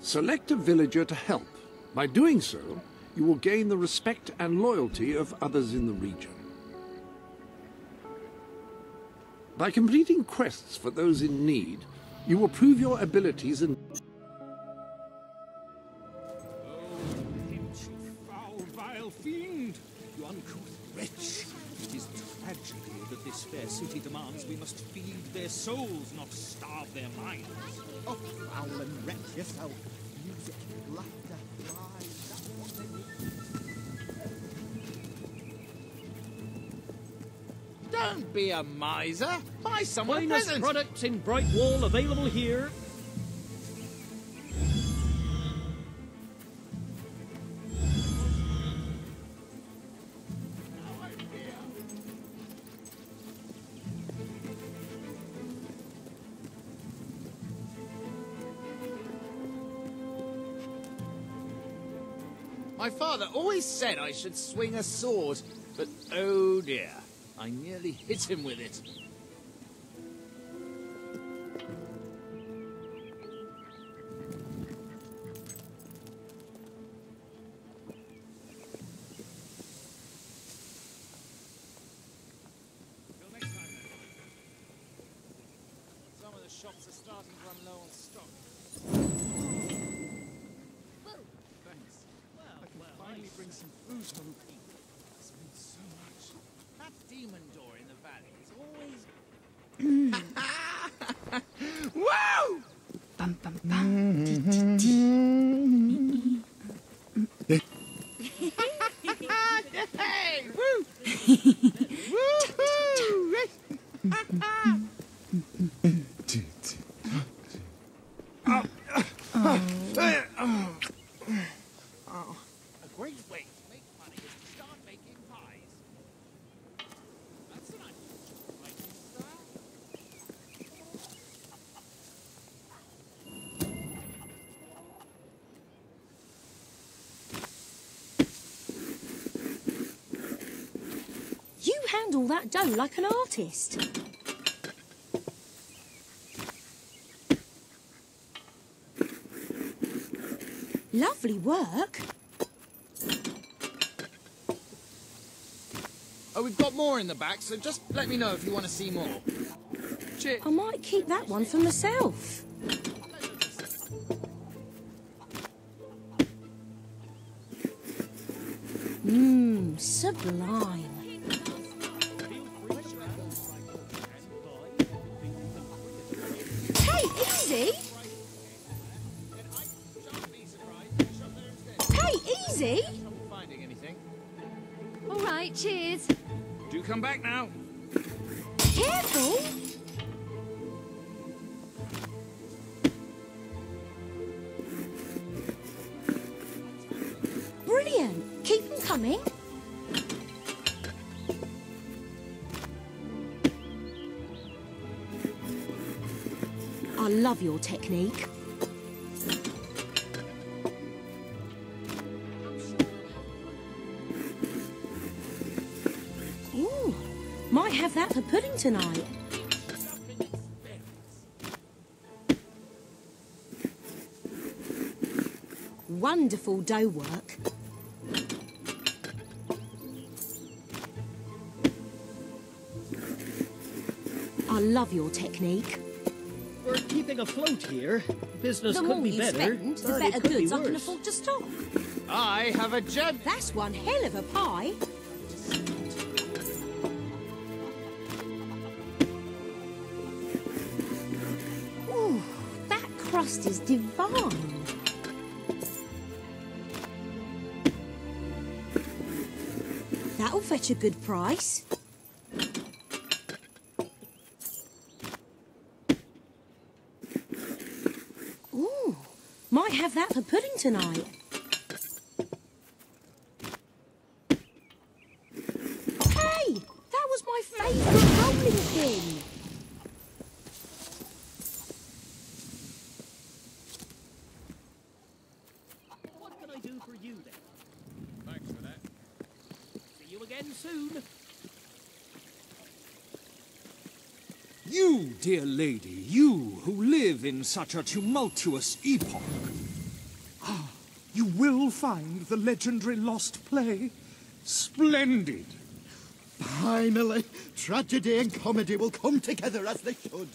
Select a villager to help. By doing so, you will gain the respect and loyalty of others in the region. By completing quests for those in need, you will prove your abilities and... Foul, vile fiend! You uncouth wretch! It is tragedy that this fair city demands we must feed their souls, not starve their minds. Oh, foul and wretch yourself! Music, laughter, lies, that's what they need. Don't be a miser! Buy someone a Finest present! products in Brightwall available here. My father always said I should swing a sword, but oh dear, I nearly hit him with it. Some of the shops are starting to run low on stock. Thanks. I can finally bring some food home. It's been so much. That demon door in the valley is always... Whoa! Bum, bum, bum. Dee, dee, dee. Hey! Woo! A great way to make money is to start making pies. That's an unusual writing style. You handle that dough like an artist. Lovely work. Oh, we've got more in the back, so just let me know if you want to see more. Cheers. I might keep that one for myself. Sublime. Hey, easy! Hey, easy! Finding anything? All right, cheers. Do come back now. Careful! Brilliant! Keep them coming. I love your technique. Ooh, might have that for pudding tonight. Wonderful dough work. I love your technique. We're keeping afloat here. Business The could more be you better. spend, the but better it could be goods I can worse. afford to stock. I have a gem. That's one hell of a pie. Ooh, that crust is divine. That'll fetch a good price. Ooh, might have that for pudding tonight. Hey, that was my favourite rolling pin. What can I do for you then? Thanks for that. See you again soon. You, dear lady, you who live in such a tumultuous epoch. Ah, you will find the legendary lost play. Splendid. Finally, tragedy and comedy will come together as they should.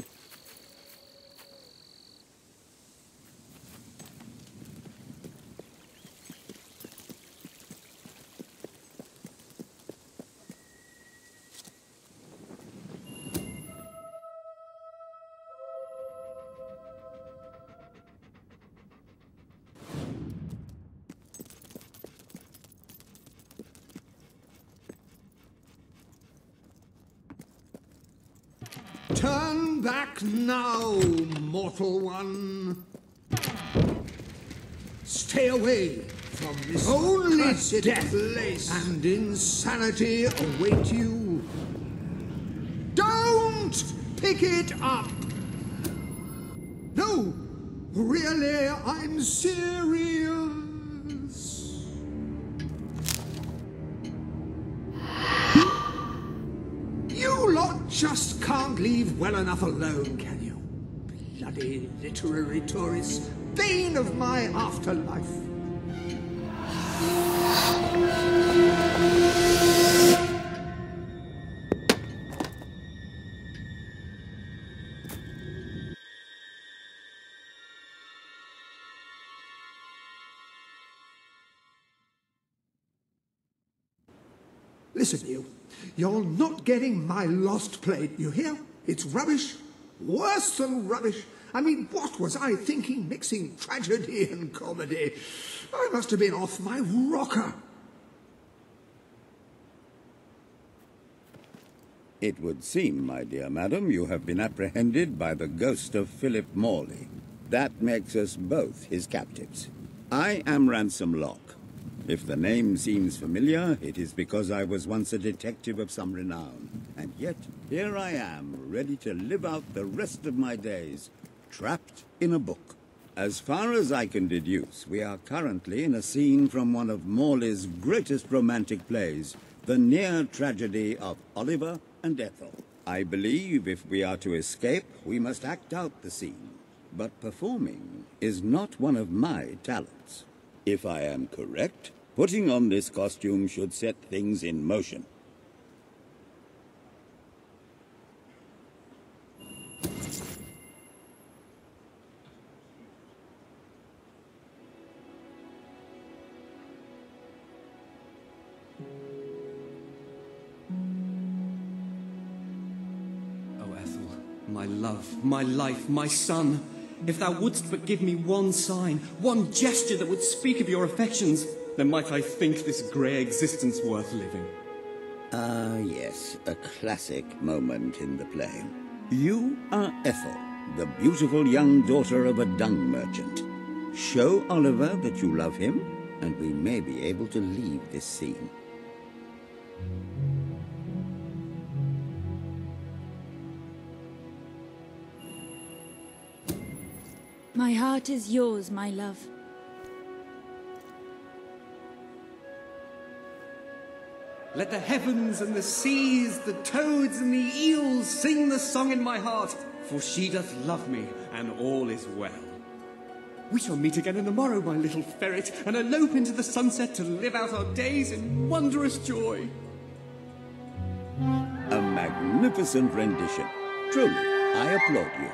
Turn back now, mortal one. Stay away from this only death place, and insanity await you. Don't pick it up! No, really, I'm serious. You lot just can't leave well enough alone, can you? Bloody literary tourists, bane of my afterlife. Listen, you. You're not getting my lost plate, you hear? It's rubbish. Worse than rubbish. I mean, what was I thinking mixing tragedy and comedy? I must have been off my rocker. It would seem, my dear madam, you have been apprehended by the ghost of Philip Morley. That makes us both his captives. I am Ransom Locke. If the name seems familiar, it is because I was once a detective of some renown. And yet, here I am, ready to live out the rest of my days, trapped in a book. As far as I can deduce, we are currently in a scene from one of Morley's greatest romantic plays, the near tragedy of Oliver and Ethel. I believe if we are to escape, we must act out the scene. But performing is not one of my talents. If I am correct, putting on this costume should set things in motion. My love, my life, my son, if thou wouldst but give me one sign, one gesture that would speak of your affections, then might I think this grey existence worth living. Ah, yes, a classic moment in the play. You are Ethel, the beautiful young daughter of a dung merchant. Show Oliver that you love him, and we may be able to leave this scene. My heart is yours, my love. Let the heavens and the seas, the toads and the eels sing the song in my heart, for she doth love me, and all is well. We shall meet again in the morrow, my little ferret, and elope into the sunset to live out our days in wondrous joy. A magnificent rendition. Truly, I applaud you.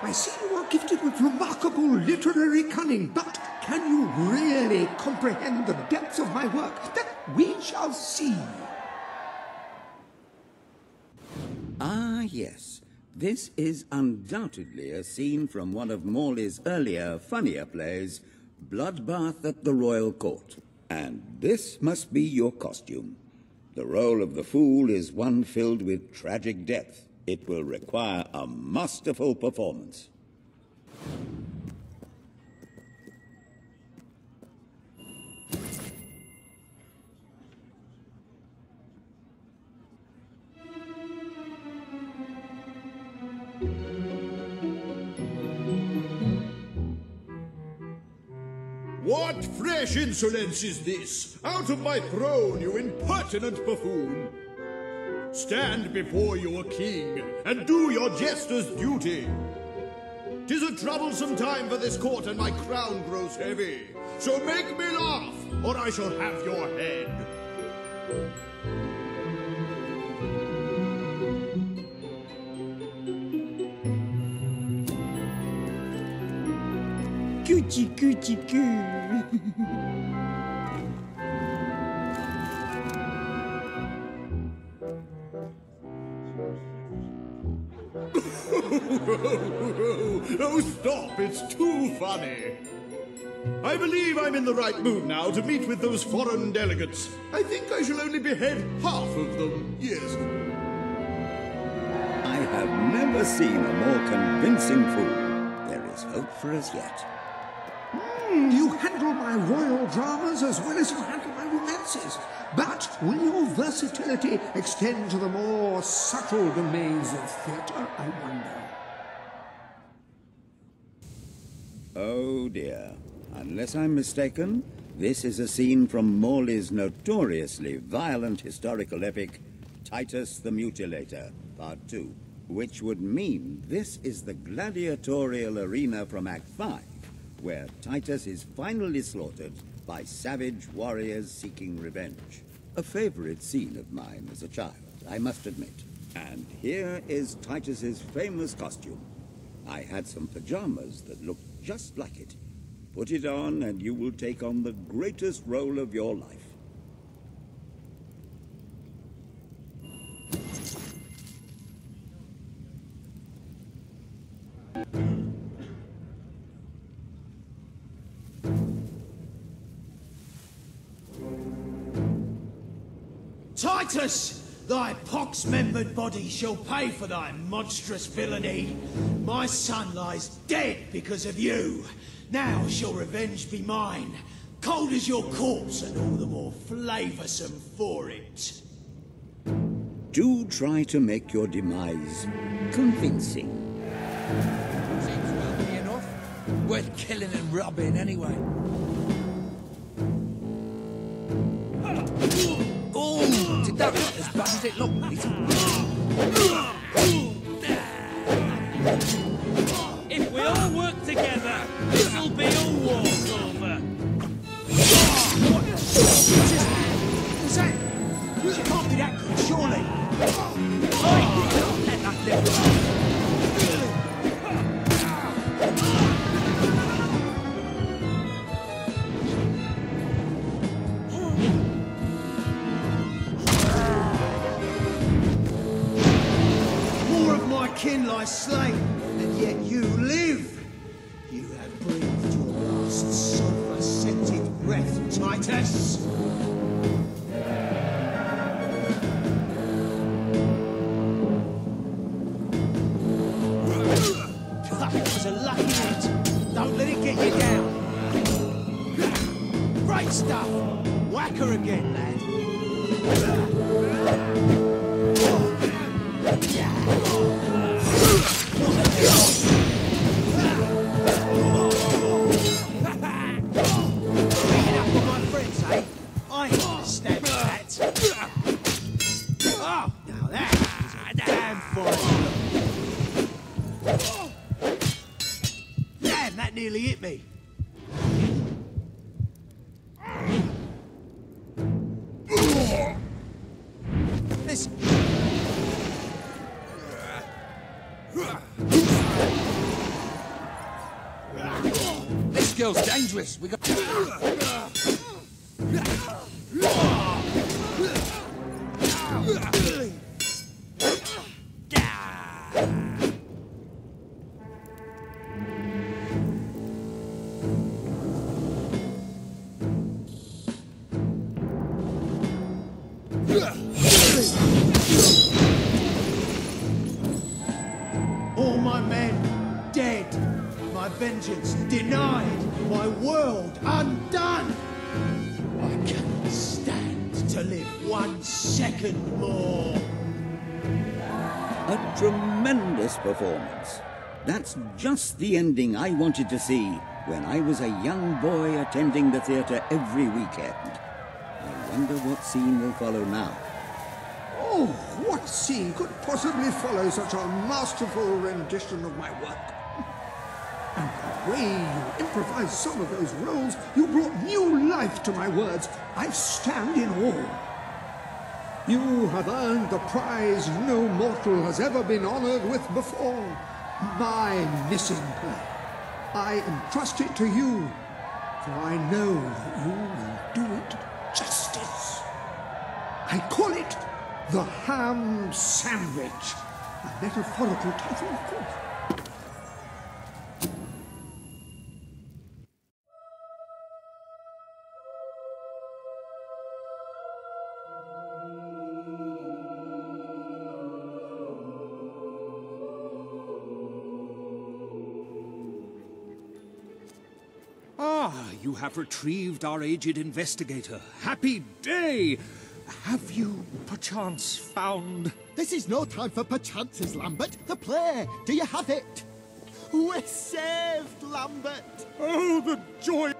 I see you are gifted with remarkable literary cunning, but can you really comprehend the depths of my work? That we shall see. Ah, yes. This is undoubtedly a scene from one of Morley's earlier, funnier plays, Bloodbath at the Royal Court. And this must be your costume. The role of the fool is one filled with tragic depth. It will require a masterful performance. What fresh insolence is this? Out of my throne, you impertinent buffoon! Stand before your king, and do your jester's duty. 'Tis a troublesome time for this court, and my crown grows heavy. So make me laugh, or I shall have your head. Coochie coochie coo. Oh, stop, it's too funny. I believe I'm in the right mood now to meet with those foreign delegates. I think I shall only behead half of them, yes. I have never seen a more convincing fool. There is hope for us yet. You handle my royal dramas as well as you handle my romances. But will your versatility extend to the more subtle domains of theatre, I wonder? Oh dear. Unless I'm mistaken, this is a scene from Morley's notoriously violent historical epic, Titus the Mutilator, Part 2, which would mean this is the gladiatorial arena from Act 5, where Titus is finally slaughtered by savage warriors seeking revenge. A favorite scene of mine as a child, I must admit. And here is Titus's famous costume. I had some pajamas that looked just like it. Put it on and you will take on the greatest role of your life. Titus! Thy pox-membered body shall pay for thy monstrous villainy. My son lies dead because of you. Now shall revenge be mine, cold as your corpse and all the more flavoursome for it. Do try to make your demise convincing. Seems wealthy enough. Worth killing and robbing anyway. Oh, did that look as bad as it looked, mate? If we all work together, this'll be a walkover. What's that? It can't be that good, surely. Don't let that little... More kin lie slain, and yet you live. You have breathed your last sulphur-scented breath, Titus. It was a lucky hit. Don't let it get you down. Great stuff. Whack her again, lad. Beating up on my friends, eh? I ain't gonna stand for that. Oh, now that was a damn fine. Damn, that nearly hit me. Listen. This girl's dangerous. We got. All my men dead, my vengeance denied, my world undone. I cannot stand to live 1 second more. A tremendous performance. That's just the ending I wanted to see when I was a young boy attending the theatre every weekend. I wonder what scene will follow now. Oh, what scene could possibly follow such a masterful rendition of my work? And the way you improvised some of those roles, you brought new life to my words. I stand in awe. You have earned the prize no mortal has ever been honored with before. My missing play. I entrust it to you, for I know that you will do it justice. I call it The Ham Sandwich. A metaphorical title, of course. Ah, you have retrieved our aged investigator. Happy day! Have you, perchance, found... This is no time for perchances, Lambert. The play. Do you have it? We're saved, Lambert. Oh, the joy...